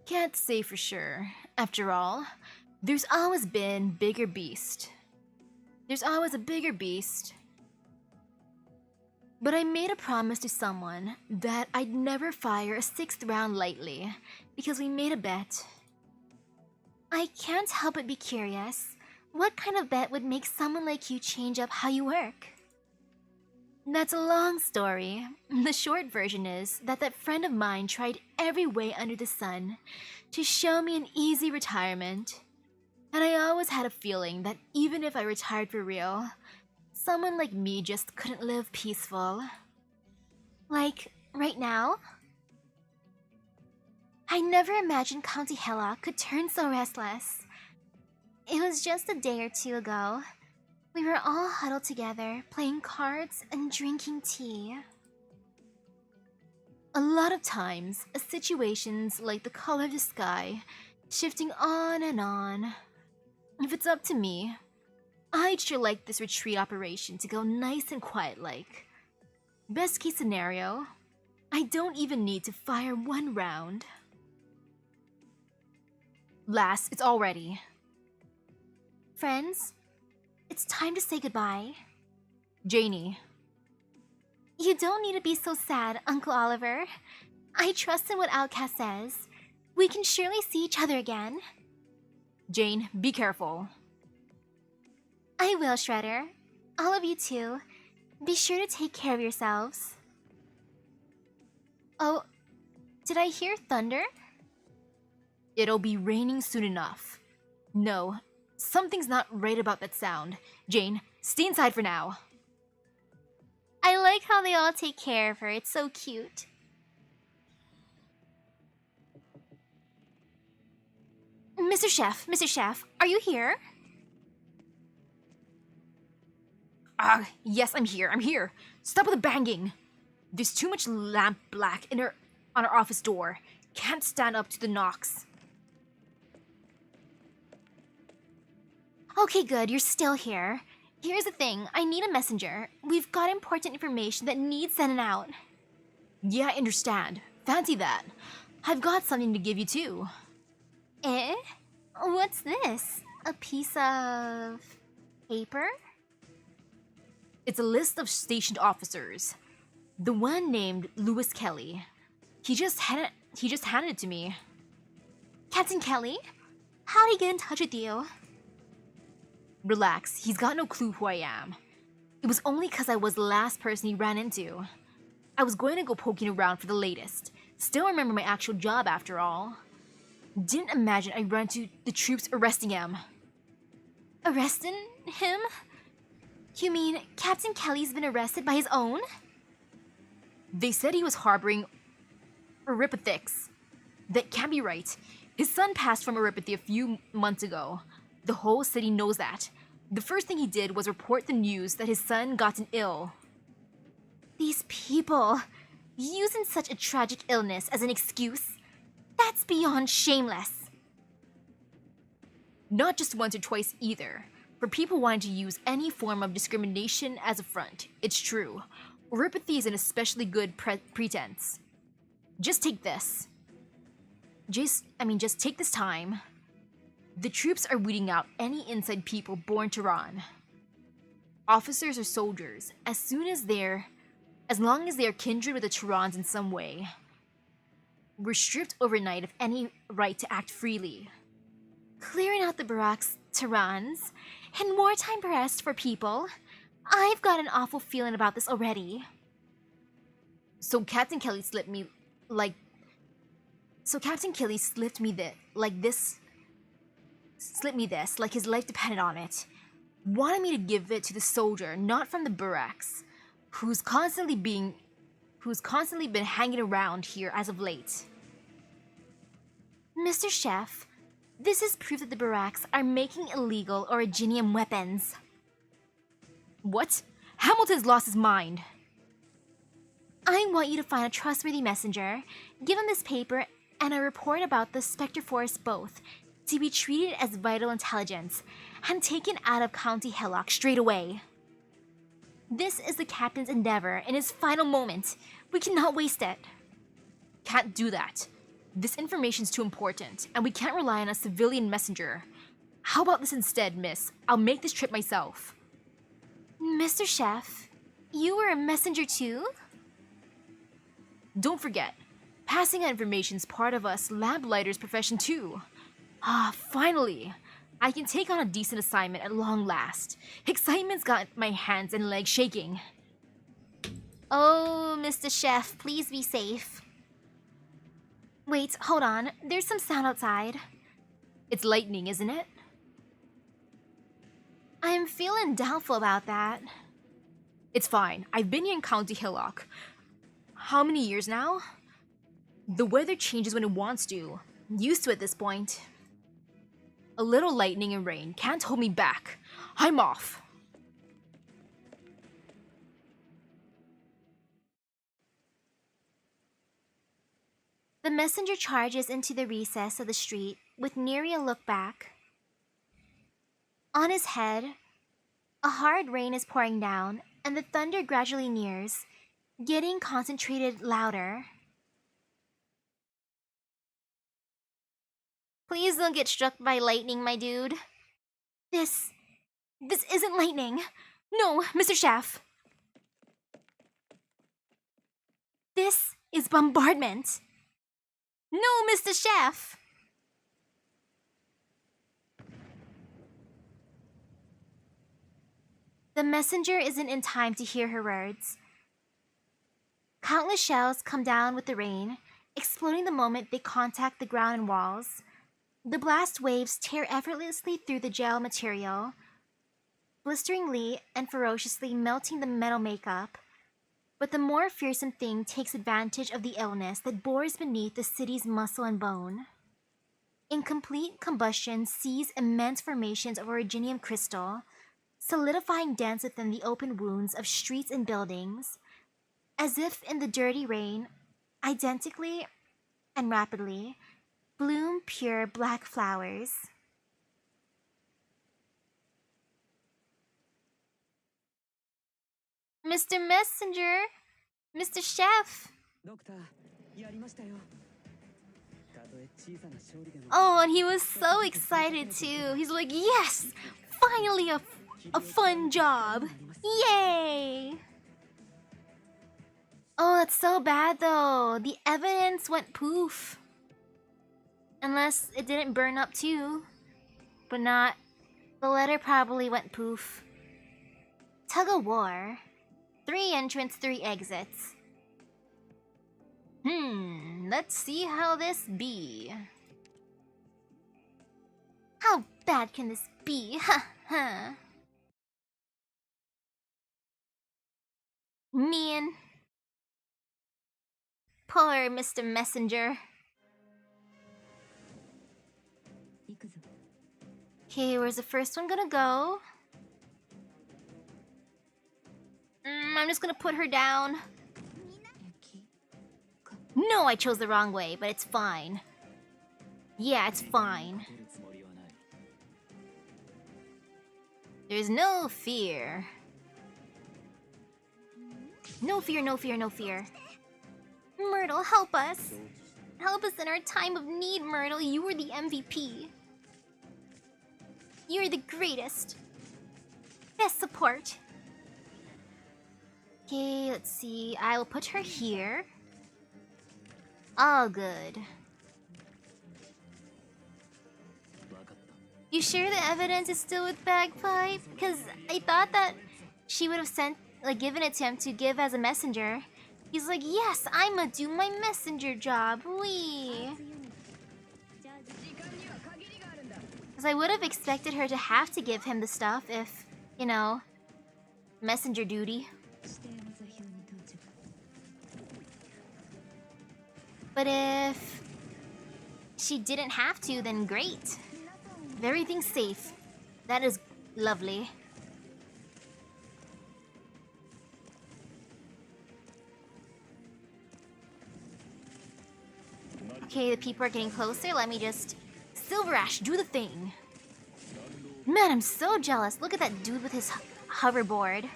Can't say for sure. After all, there's always been bigger beast. There's always a bigger beast. But I made a promise to someone that I'd never fire a 6th round lightly because we made a bet. I can't help but be curious. What kind of bet would make someone like you change up how you work? That's a long story. The short version is that friend of mine tried every way under the sun to show me an easy retirement. And I always had a feeling that even if I retired for real, someone like me just couldn't live peaceful. Like, right now? I never imagined County Hella could turn so restless. It was just a day or two ago. We were all huddled together, playing cards and drinking tea. A lot of times, situations like the color of the sky, shifting on and on. If it's up to me, I'd sure like this retreat operation to go nice and quiet like. Best case scenario, I don't even need to fire 1 round. Lass, it's all ready. Friends, it's time to say goodbye. Janie. You don't need to be so sad, Uncle Oliver. I trust in what Outcast says. We can surely see each other again. Jane, be careful. I will, Shredder. All of you too. Be sure to take care of yourselves. Oh, did I hear thunder? It'll be raining soon enough. No, something's not right about that sound. Jane, stay inside for now. I like how they all take care of her. It's so cute. Mr. Chef, are you here? Yes, I'm here. Stop with the banging. There's too much lamp black on our office door. Can't stand up to the knocks. Okay, good, you're still here. Here's the thing, I need a messenger. We've got important information that needs sending out. Yeah, I understand. Fancy that. I've got something to give you too. Eh? What's this? A piece of paper? It's a list of stationed officers. The one named Lewis Kelly. He just handed it to me. Captain Kelly? How'd he get in touch with you? Relax, he's got no clue who I am. It was only because I was the last person he ran into. I was going to go poking around for the latest. Still remember my actual job after all. Didn't imagine I'd run into the troops arresting him. Arresting him? You mean Captain Kelly's been arrested by his own? They said he was harboring Euripathics. That can't be right. His son passed from Euripathy a few months ago. The whole city knows that. The first thing he did was report the news that his son gotten ill. These people, using such a tragic illness as an excuse, that's beyond shameless. Not just once or twice either. For people wanting to use any form of discrimination as a front, it's true. Euripathy is an especially good pretense. Just take this. Just take this time. The troops are weeding out any inside people born to run. Officers or soldiers, as long as they are kindred with the Tyrans in some way, were stripped overnight of any right to act freely. Clearing out the barracks, Tyrans, and more time for rest for people. I've got an awful feeling about this already. So Captain Kelly slipped me like his life depended on it. Wanted me to give it to the soldier, not from the barracks, who's constantly been hanging around here as of late. Mr. Chef, this is proof that the barracks are making illegal originium weapons. What? Hamilton's lost his mind. I want you to find a trustworthy messenger, give him this paper and a report about the Spectre Force both, to be treated as vital intelligence, and taken out of County Hillock straight away. This is the captain's endeavor in his final moment. We cannot waste it. Can't do that. This information's too important, and we can't rely on a civilian messenger. How about this instead, miss? I'll make this trip myself. Mr. Chef, you were a messenger too? Don't forget, passing on information's part of us lamplighter's profession too. Ah, finally! I can take on a decent assignment at long last. Excitement's got my hands and legs shaking. Oh, Mr. Chef, please be safe. Wait, hold on. There's some sound outside. It's lightning, isn't it? I'm feeling doubtful about that. It's fine. I've been here in County Hillock. How many years now? The weather changes when it wants to. Used to it at this point. A little lightning and rain can't hold me back. I'm off. The messenger charges into the recess of the street with nary a look back. On his head, a hard rain is pouring down, and the thunder gradually nears, getting concentrated louder. Please don't get struck by lightning, my dude. This isn't lightning. No, Mr. Chef. This is bombardment. No, Mr. Chef. The messenger isn't in time to hear her words. Countless shells come down with the rain, exploding the moment they contact the ground and walls. The blast waves tear effortlessly through the gel material, blisteringly and ferociously melting the metal makeup. But the more fearsome thing takes advantage of the illness that bores beneath the city's muscle and bone. Incomplete combustion sees immense formations of originium crystal, solidifying dents within the open wounds of streets and buildings, as if in the dirty rain, identically and rapidly, bloom pure black flowers. Mr. Messenger! Mr. Chef! Oh, and he was so excited too. He's like, yes! Finally a fun job! Yay! Oh, that's so bad though. The evidence went poof. Unless it didn't burn up too. But not. The letter probably went poof. Tug of war. 3 entrants, 3 exits. Let's see how this be. How bad can this be? Ha ha. Man. Poor Mr. Messenger. Okay, where's the first one gonna go? I'm just gonna put her down. No, I chose the wrong way, but it's fine. Yeah, it's fine. There's no fear. No fear, no fear, no fear. Myrtle, help us. Help us in our time of need, Myrtle. You were the MVP. You're the greatest. Best support. Okay, let's see. I will put her here. All good. You sure the evidence is still with Bagpipe? Because I thought that she would have given it to him to give as a messenger. He's like, yes, I'ma do my messenger job. Wee. Because I would have expected her to have to give him the stuff if, you know, messenger duty. But if she didn't have to, then great. Everything's safe. That is lovely. Okay, the people are getting closer. Let me just... Silver Ash, do the thing. Man, I'm so jealous. Look at that dude with his hoverboard.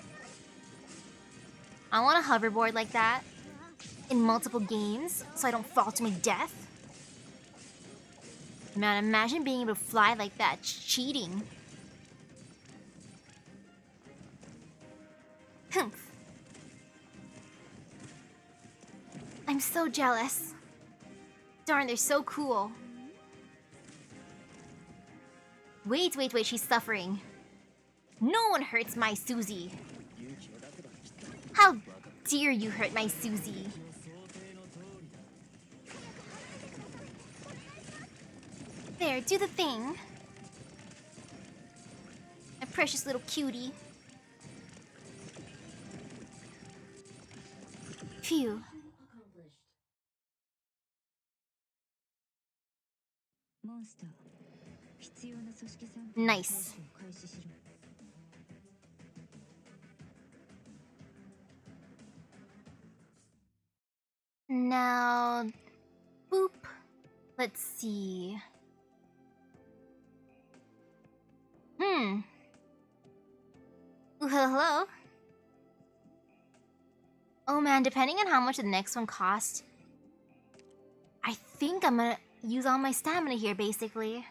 I want a hoverboard like that in multiple games so I don't fall to my death. Man, imagine being able to fly like that. It's cheating. Humph. I'm so jealous. Darn, they're so cool. Wait, she's suffering. No one hurts my Susie. How dare you hurt my Susie? There, do the thing. My precious little cutie. Phew. Nice. Now, boop. Let's see. Ooh, hello? Oh man, depending on how much the next one costs, I think I'm gonna use all my stamina here, basically.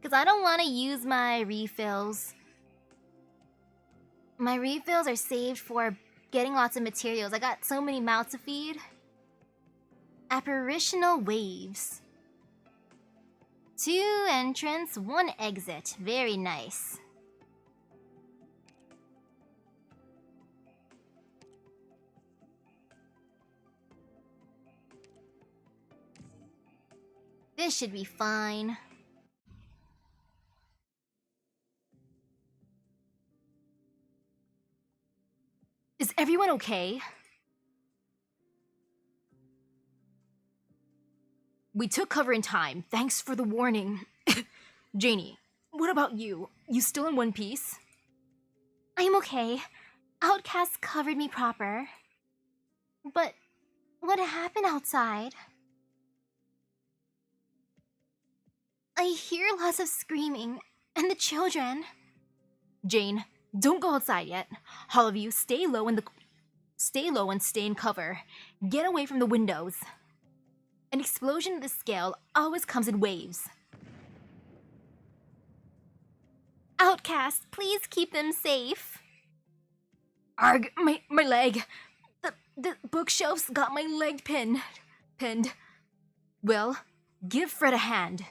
Because I don't want to use my refills. My refills are saved for getting lots of materials. I got so many mouths to feed. Apparitional waves. 2 entrance, 1 exit. Very nice. This should be fine. Is everyone okay? We took cover in time. Thanks for the warning. Janie, what about you? You still in one piece? I'm okay. Outcasts covered me proper. But what happened outside? I hear lots of screaming, and the children. Jane, don't go outside yet. All of you, stay low and stay in cover. Get away from the windows. An explosion of this scale always comes in waves. Outcasts, please keep them safe. Arg, my leg. The bookshelves got my leg pinned. Well, give Fred a hand.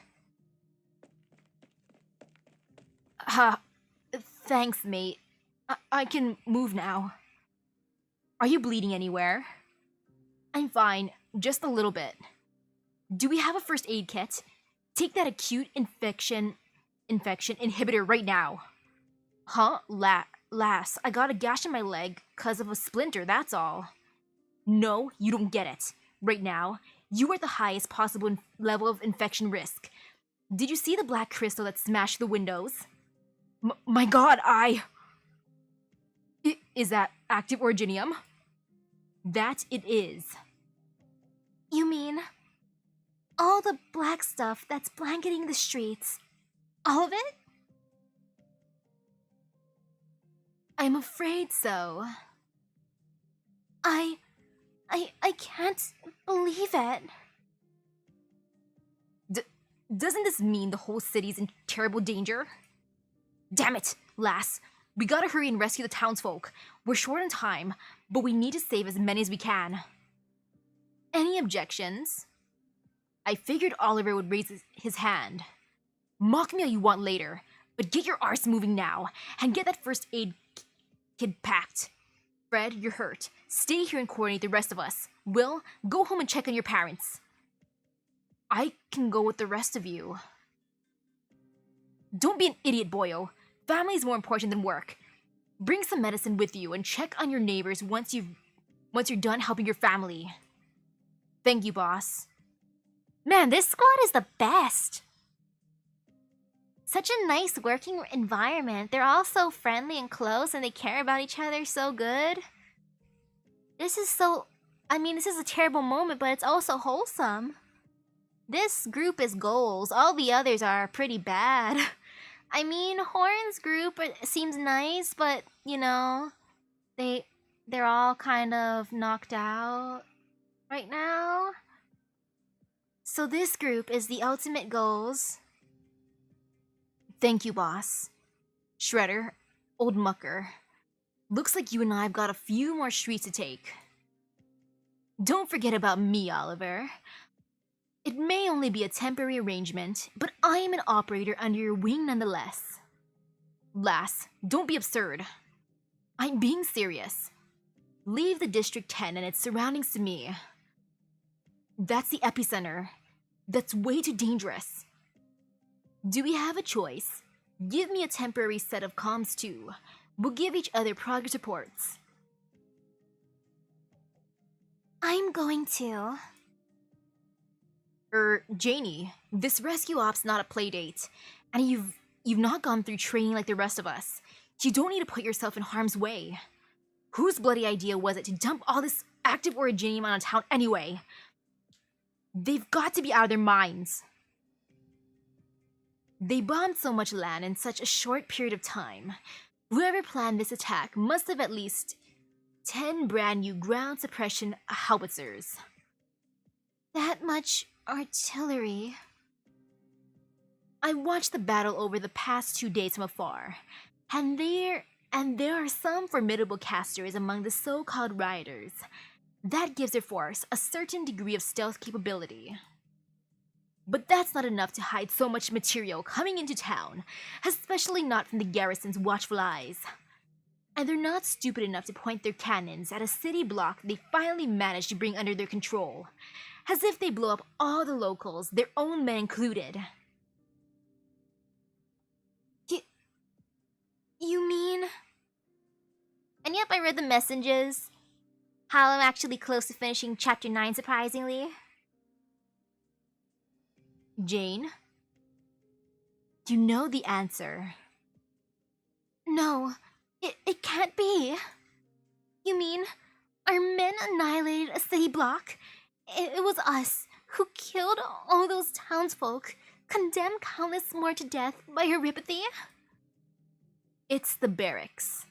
Thanks, mate. I can move now. Are you bleeding anywhere? I'm fine, just a little bit. Do we have a first aid kit? Take that acute infection inhibitor right now. Huh? Lass, I got a gash in my leg because of a splinter, that's all. No, you don't get it. Right now, you are at the highest possible level of infection risk. Did you see the black crystal that smashed the windows? My god, Is that active originium? That it is. You mean all the black stuff that's blanketing the streets? All of it? I'm afraid so. I can't believe it. Doesn't this mean the whole city's in terrible danger? Damn it, lass. We gotta hurry and rescue the townsfolk. We're short on time, but we need to save as many as we can. Any objections? I figured Oliver would raise his hand. Mock me all you want later, but get your arse moving now, and get that first aid kit packed. Fred, you're hurt. Stay here and coordinate the rest of us. Will, go home and check on your parents. I can go with the rest of you. Don't be an idiot, boyo. Family is more important than work. Bring some medicine with you and check on your neighbors once you're done helping your family. Thank you, boss. Man, this squad is the best. Such a nice working environment. They're all so friendly and close, and they care about each other so good. This is a terrible moment, but it's also wholesome. This group is goals. All the others are pretty bad. I mean, Horn's group seems nice, but, you know, they they're all kind of knocked out right now. So this group is the ultimate goals. Thank you, boss. Shredder, old mucker. Looks like you and I have got a few more streets to take. Don't forget about me, Oliver. It may only be a temporary arrangement, but I am an operator under your wing nonetheless. Lass, don't be absurd. I'm being serious. Leave the District 10 and its surroundings to me. That's the epicenter. That's way too dangerous. Do we have a choice? Give me a temporary set of comms too. We'll give each other progress reports. I'm going to. Janie, this rescue op's not a playdate, and you've not gone through training like the rest of us. You don't need to put yourself in harm's way. Whose bloody idea was it to dump all this active originium on a town anyway? They've got to be out of their minds. They bombed so much land in such a short period of time. Whoever planned this attack must have at least 10 brand new ground suppression howitzers. That much artillery. I watched the battle over the past 2 days from afar, and there are some formidable casters among the so-called rioters. That gives their force a certain degree of stealth capability. But that's not enough to hide so much material coming into town, especially not from the garrison's watchful eyes. And they're not stupid enough to point their cannons at a city block they finally managed to bring under their control, as if they blow up all the locals, their own men included. You mean? And yep, I read the messages. How I'm actually close to finishing chapter 9, surprisingly. Jane? You know the answer. No, it can't be. You mean, our men annihilated a city block? It was us who killed all those townsfolk, condemned countless more to death by our apathy? It's the barracks.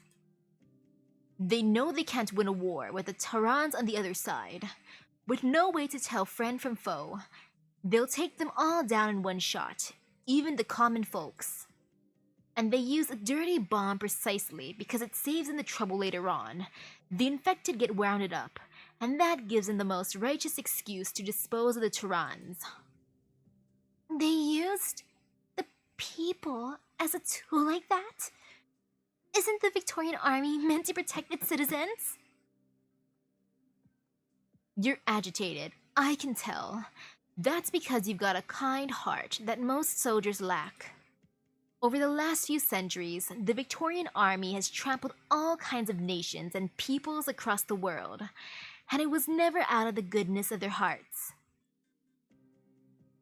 They know they can't win a war with the Terrans on the other side. With no way to tell friend from foe, they'll take them all down in one shot, even the common folks. And they use a dirty bomb precisely because it saves them the trouble later on. The infected get wounded up, and that gives them the most righteous excuse to dispose of the Terrans. They used the people as a tool like that? Isn't the Victorian army meant to protect its citizens? You're agitated, I can tell. That's because you've got a kind heart that most soldiers lack. Over the last few centuries, the Victorian army has trampled all kinds of nations and peoples across the world, and it was never out of the goodness of their hearts.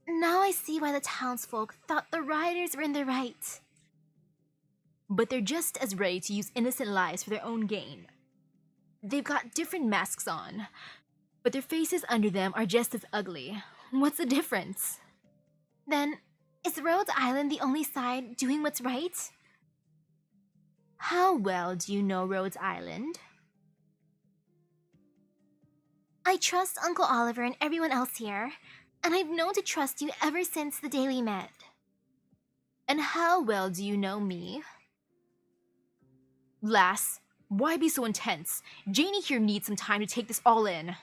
Now I see why the townsfolk thought the rioters were in the right. But they're just as ready to use innocent lives for their own gain. They've got different masks on, but their faces under them are just as ugly. What's the difference? Then, is Rhodes Island the only side doing what's right? How well do you know Rhodes Island? I trust Uncle Oliver and everyone else here, and I've known to trust you ever since the day we met. And how well do you know me? Lass, why be so intense? Janie here needs some time to take this all in.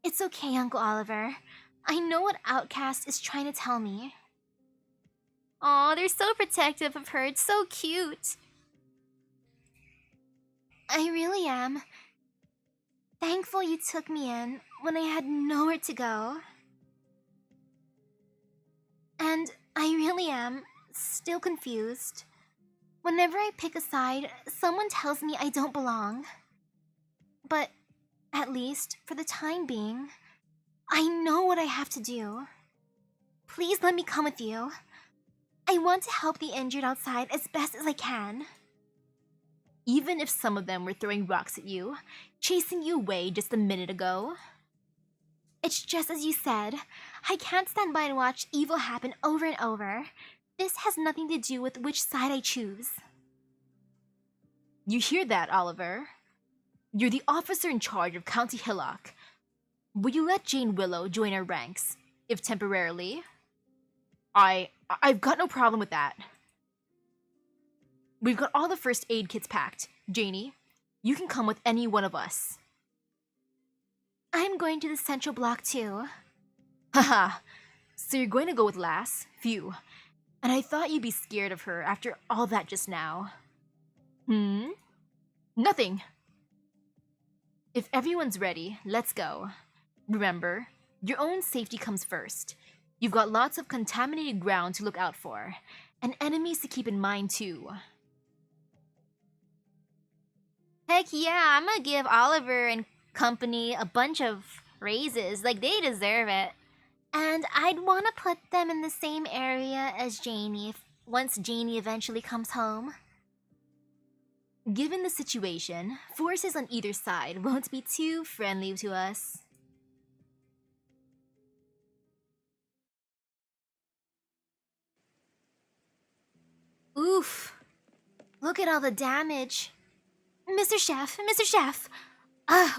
It's okay, Uncle Oliver. I know what Outcast is trying to tell me. Aw, they're so protective of her. It's so cute. I really am. Thankful you took me in when I had nowhere to go. And I really am still confused. Whenever I pick a side, someone tells me I don't belong. But, at least, for the time being, I know what I have to do. Please let me come with you. I want to help the injured outside as best as I can. Even if some of them were throwing rocks at you, chasing you away just a minute ago. It's just as you said, I can't stand by and watch evil happen over and over. This has nothing to do with which side I choose. You hear that, Oliver? You're the officer in charge of County Hillock. Will you let Jane Willow join our ranks, if temporarily? I've got no problem with that. We've got all the first aid kits packed. Janie, you can come with any one of us. I'm going to the central block too. Haha, so you're going to go with Lass? Phew. And I thought you'd be scared of her after all that just now. Nothing. If everyone's ready, let's go. Remember, your own safety comes first. You've got lots of contaminated ground to look out for, and enemies to keep in mind too. Heck yeah, I'm gonna give Oliver and company a bunch of raises, like they deserve it. And I'd want to put them in the same area as Janie once Janie eventually comes home. Given the situation, forces on either side won't be too friendly to us. Oof. Look at all the damage. Mr. Chef, Mr. Chef!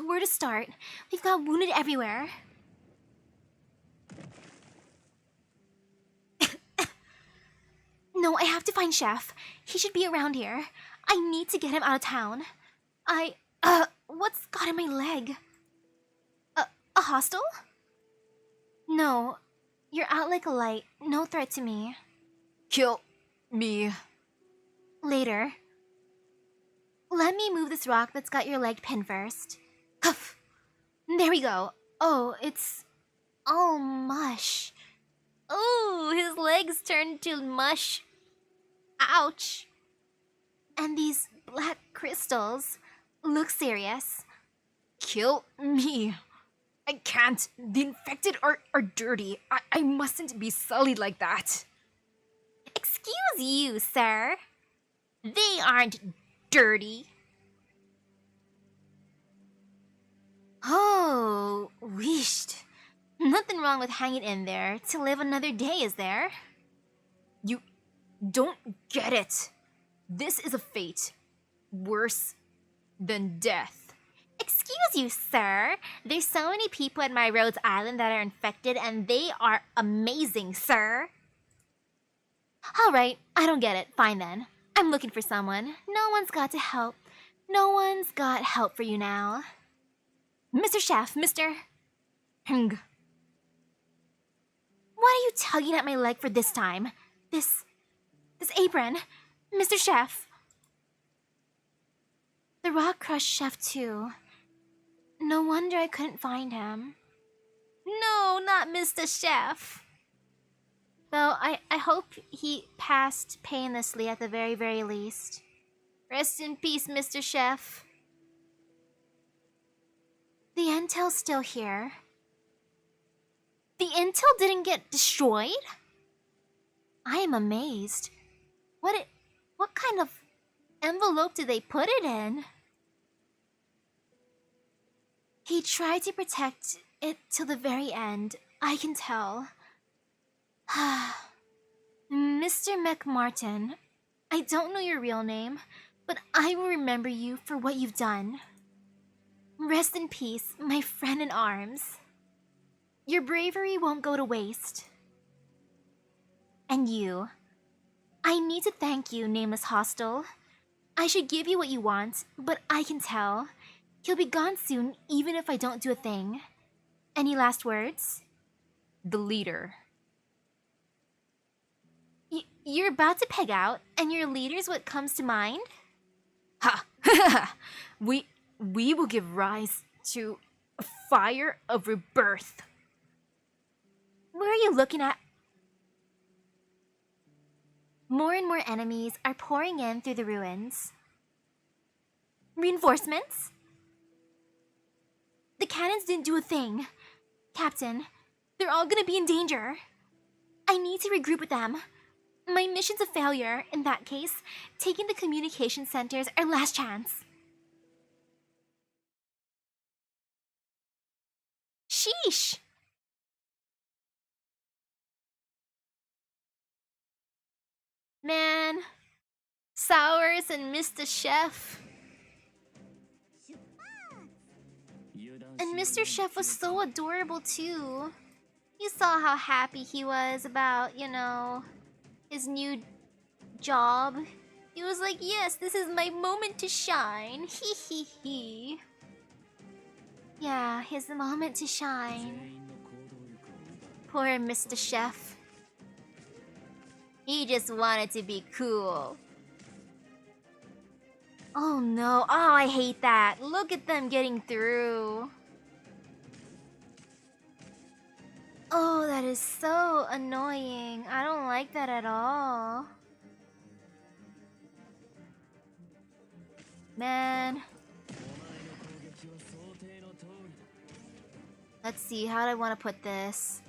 Where to start? We've got wounded everywhere. No, I have to find Chef. He should be around here. I need to get him out of town. What's got in my leg? A hostel? No, you're out like a light. No threat to me. Kill me. Later. Let me move this rock that's got your leg pinned first. Huff. There we go. Oh, it's all mush. Oh, his legs turned to mush. Ouch. And these black crystals look serious. Kill me. I can't. The infected are dirty. I mustn't be sullied like that. Excuse you, sir. They aren't dirty. Oh, wished. Nothing wrong with hanging in there to live another day, is there? You don't get it. This is a fate worse than death. Excuse you, sir. There's so many people at my Rhodes Island that are infected, and they are amazing, sir. Alright, I don't get it. Fine then. I'm looking for someone. No one's got to help. No one's got help for you now. Mr. Chef, Mr. Hng. What are you tugging at my leg for this time? This apron. Mr. Chef. The rock crushed Chef too. No wonder I couldn't find him. No, not Mr. Chef. Though I hope he passed painlessly at the very, very least. Rest in peace, Mr. Chef. The intel's still here. The intel didn't get destroyed? I am amazed. What kind of envelope did they put it in? He tried to protect it till the very end, I can tell. Mr. McMartin, I don't know your real name, but I will remember you for what you've done. Rest in peace, my friend in arms. Your bravery won't go to waste. And you. I need to thank you, Nameless Hostel. I should give you what you want, but I can tell. He'll be gone soon, even if I don't do a thing. Any last words? The leader. You're about to peg out, and your leader's what comes to mind? Ha! We will give rise to a fire of rebirth. Where are you looking at? More and more enemies are pouring in through the ruins. Reinforcements? The cannons didn't do a thing. Captain, they're all gonna be in danger. I need to regroup with them. My mission's a failure. In that case, taking the communication center's our last chance. Sheesh! Man, Sours and Mr. Chef. And Mr. Chef was so adorable too. You saw how happy he was about, you know, his new job. He was like, yes, this is my moment to shine. Hee hee hee. Yeah, his moment to shine. Poor Mr. Chef. He just wanted to be cool. Oh no, oh I hate that. Look at them getting through. Oh, that is so annoying. I don't like that at all. Man. Let's see, how do I want to put this?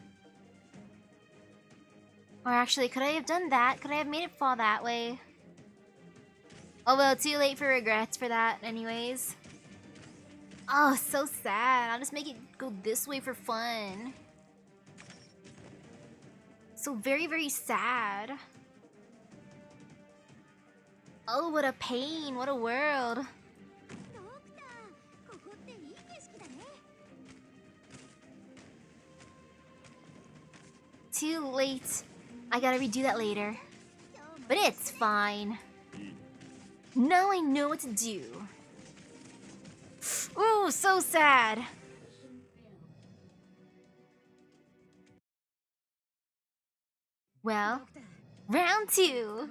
Or actually, could I have done that? Could I have made it fall that way? Oh well, too late for regrets for that anyways. Oh, so sad. I'll just make it go this way for fun. So very, very sad. Oh, what a pain. What a world. Too late. I gotta redo that later. But it's fine. Now I know what to do. Ooh, so sad. Well, round 2.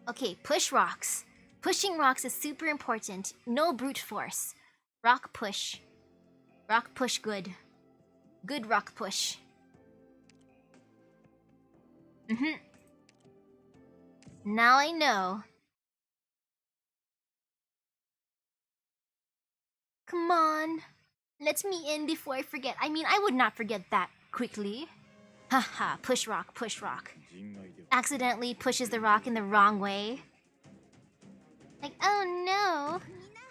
Okay, push rocks. Pushing rocks is super important. No brute force. Rock push. Rock push good. Good rock push. Now I know. Come on. Let me in before I forget. I mean, I would not forget that quickly. Haha, push rock, push rock. Accidentally pushes the rock in the wrong way. Like, oh no.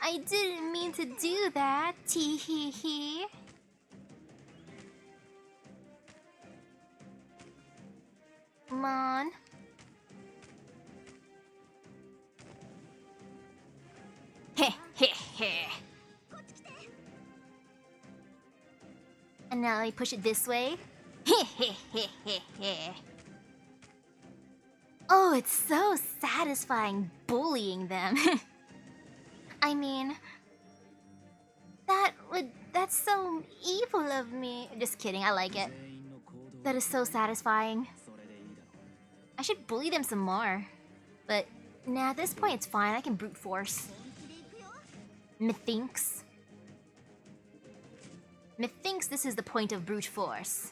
I didn't mean to do that. Tee hee hee. Come on. Heh heh heh. And now I push it this way. Heh heh heh heh heh. Oh, it's so satisfying bullying them. I mean, that's so evil of me. Just kidding, I like it. That is so satisfying. I should bully them some more. But nah, at this point it's fine, I can brute force. Methinks this is the point of brute force.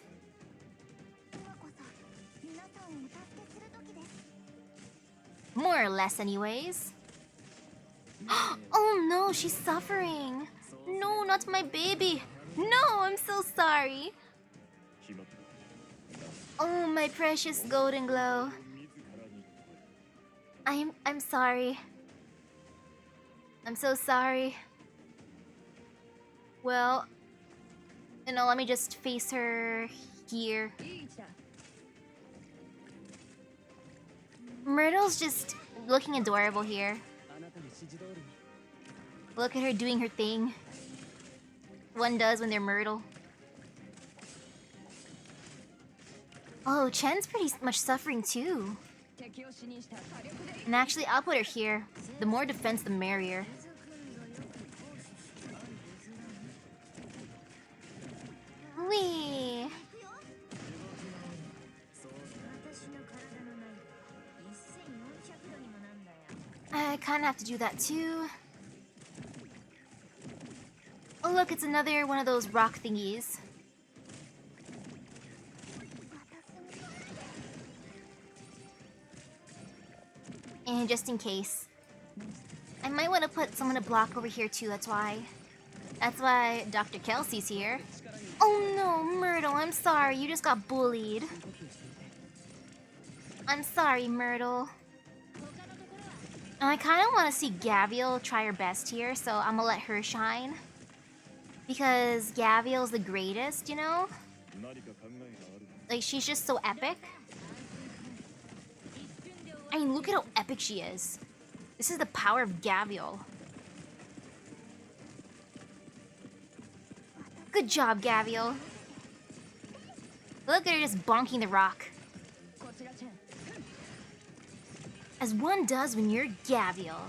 More or less anyways. Oh no, she's suffering. No, not my baby. No, I'm so sorry. Oh, my precious golden glow. I'm sorry. I'm so sorry. Well, you know, let me just face her here. Myrtle's just looking adorable here. Look at her doing her thing. One does when they're Myrtle. Oh, Chen's pretty much suffering too. And actually, I'll put her here. The more defense, the merrier. Wee! I kinda have to do that too. Oh look, it's another one of those rock thingies. And just in case. I might want to put someone to block over here too, that's why. That's why Dr. Kelsey's here. Oh no, Myrtle, I'm sorry, you just got bullied. I'm sorry, Myrtle. I kind of want to see Gaviel try her best here, so I'm gonna let her shine. Because Gaviel's the greatest, you know? Like, she's just so epic. I mean, look at how epic she is. This is the power of Gaviel. Good job, Gavial. Look at her just bonking the rock. As one does when you're Gavial.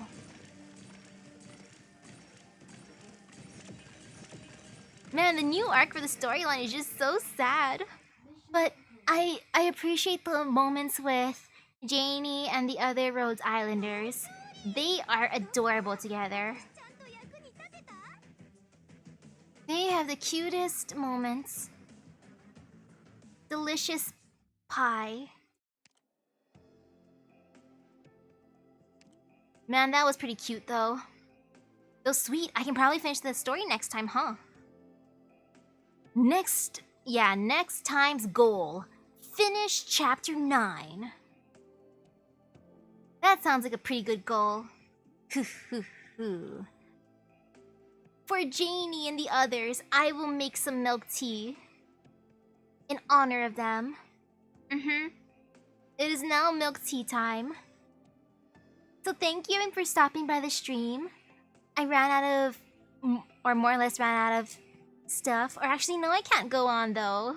Man, the new arc for the storyline is just so sad. But I appreciate the moments with Janie and the other Rhodes Islanders. They are adorable together. They have the cutest moments. Delicious pie. Man, that was pretty cute though. Though sweet, I can probably finish the story next time, huh? Next time's goal. Finish chapter 9. That sounds like a pretty good goal. For Janie and the others, I will make some milk tea. In honor of them. It is now milk tea time. So thank you for stopping by the stream. I ran out of, or more or less ran out of stuff. Or actually, no, I can't go on though.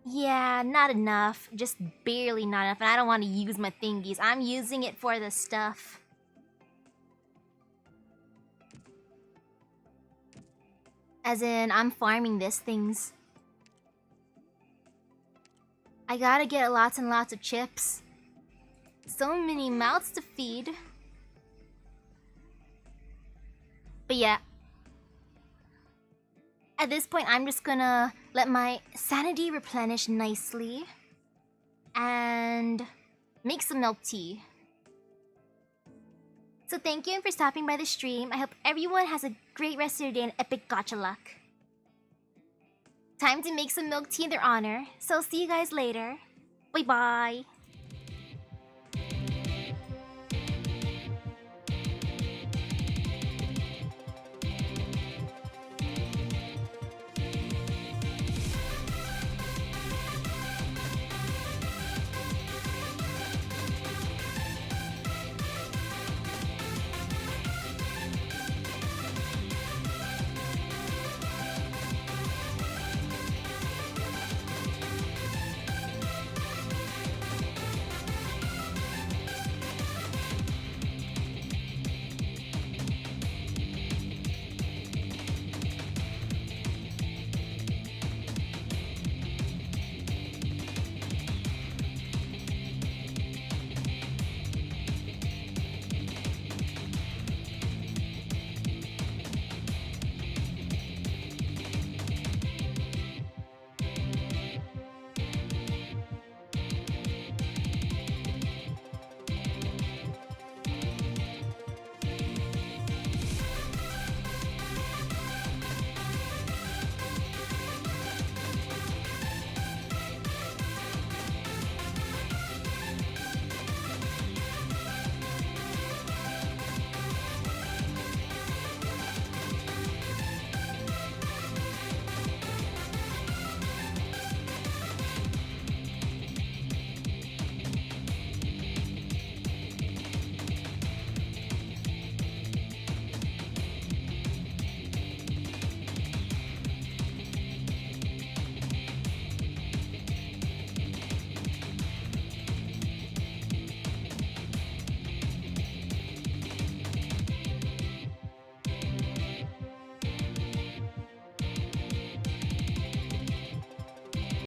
Yeah, not enough. Just barely not enough. And I don't want to use my thingies. I'm using it for the stuff. As in, I'm farming these things. I gotta get lots and lots of chips. So many mouths to feed. But yeah. At this point, I'm just gonna let my sanity replenish nicely. And make some milk tea. So thank you for stopping by the stream. I hope everyone has a great rest of your day and epic gacha luck. Time to make some milk tea in their honor. So see you guys later. Bye bye.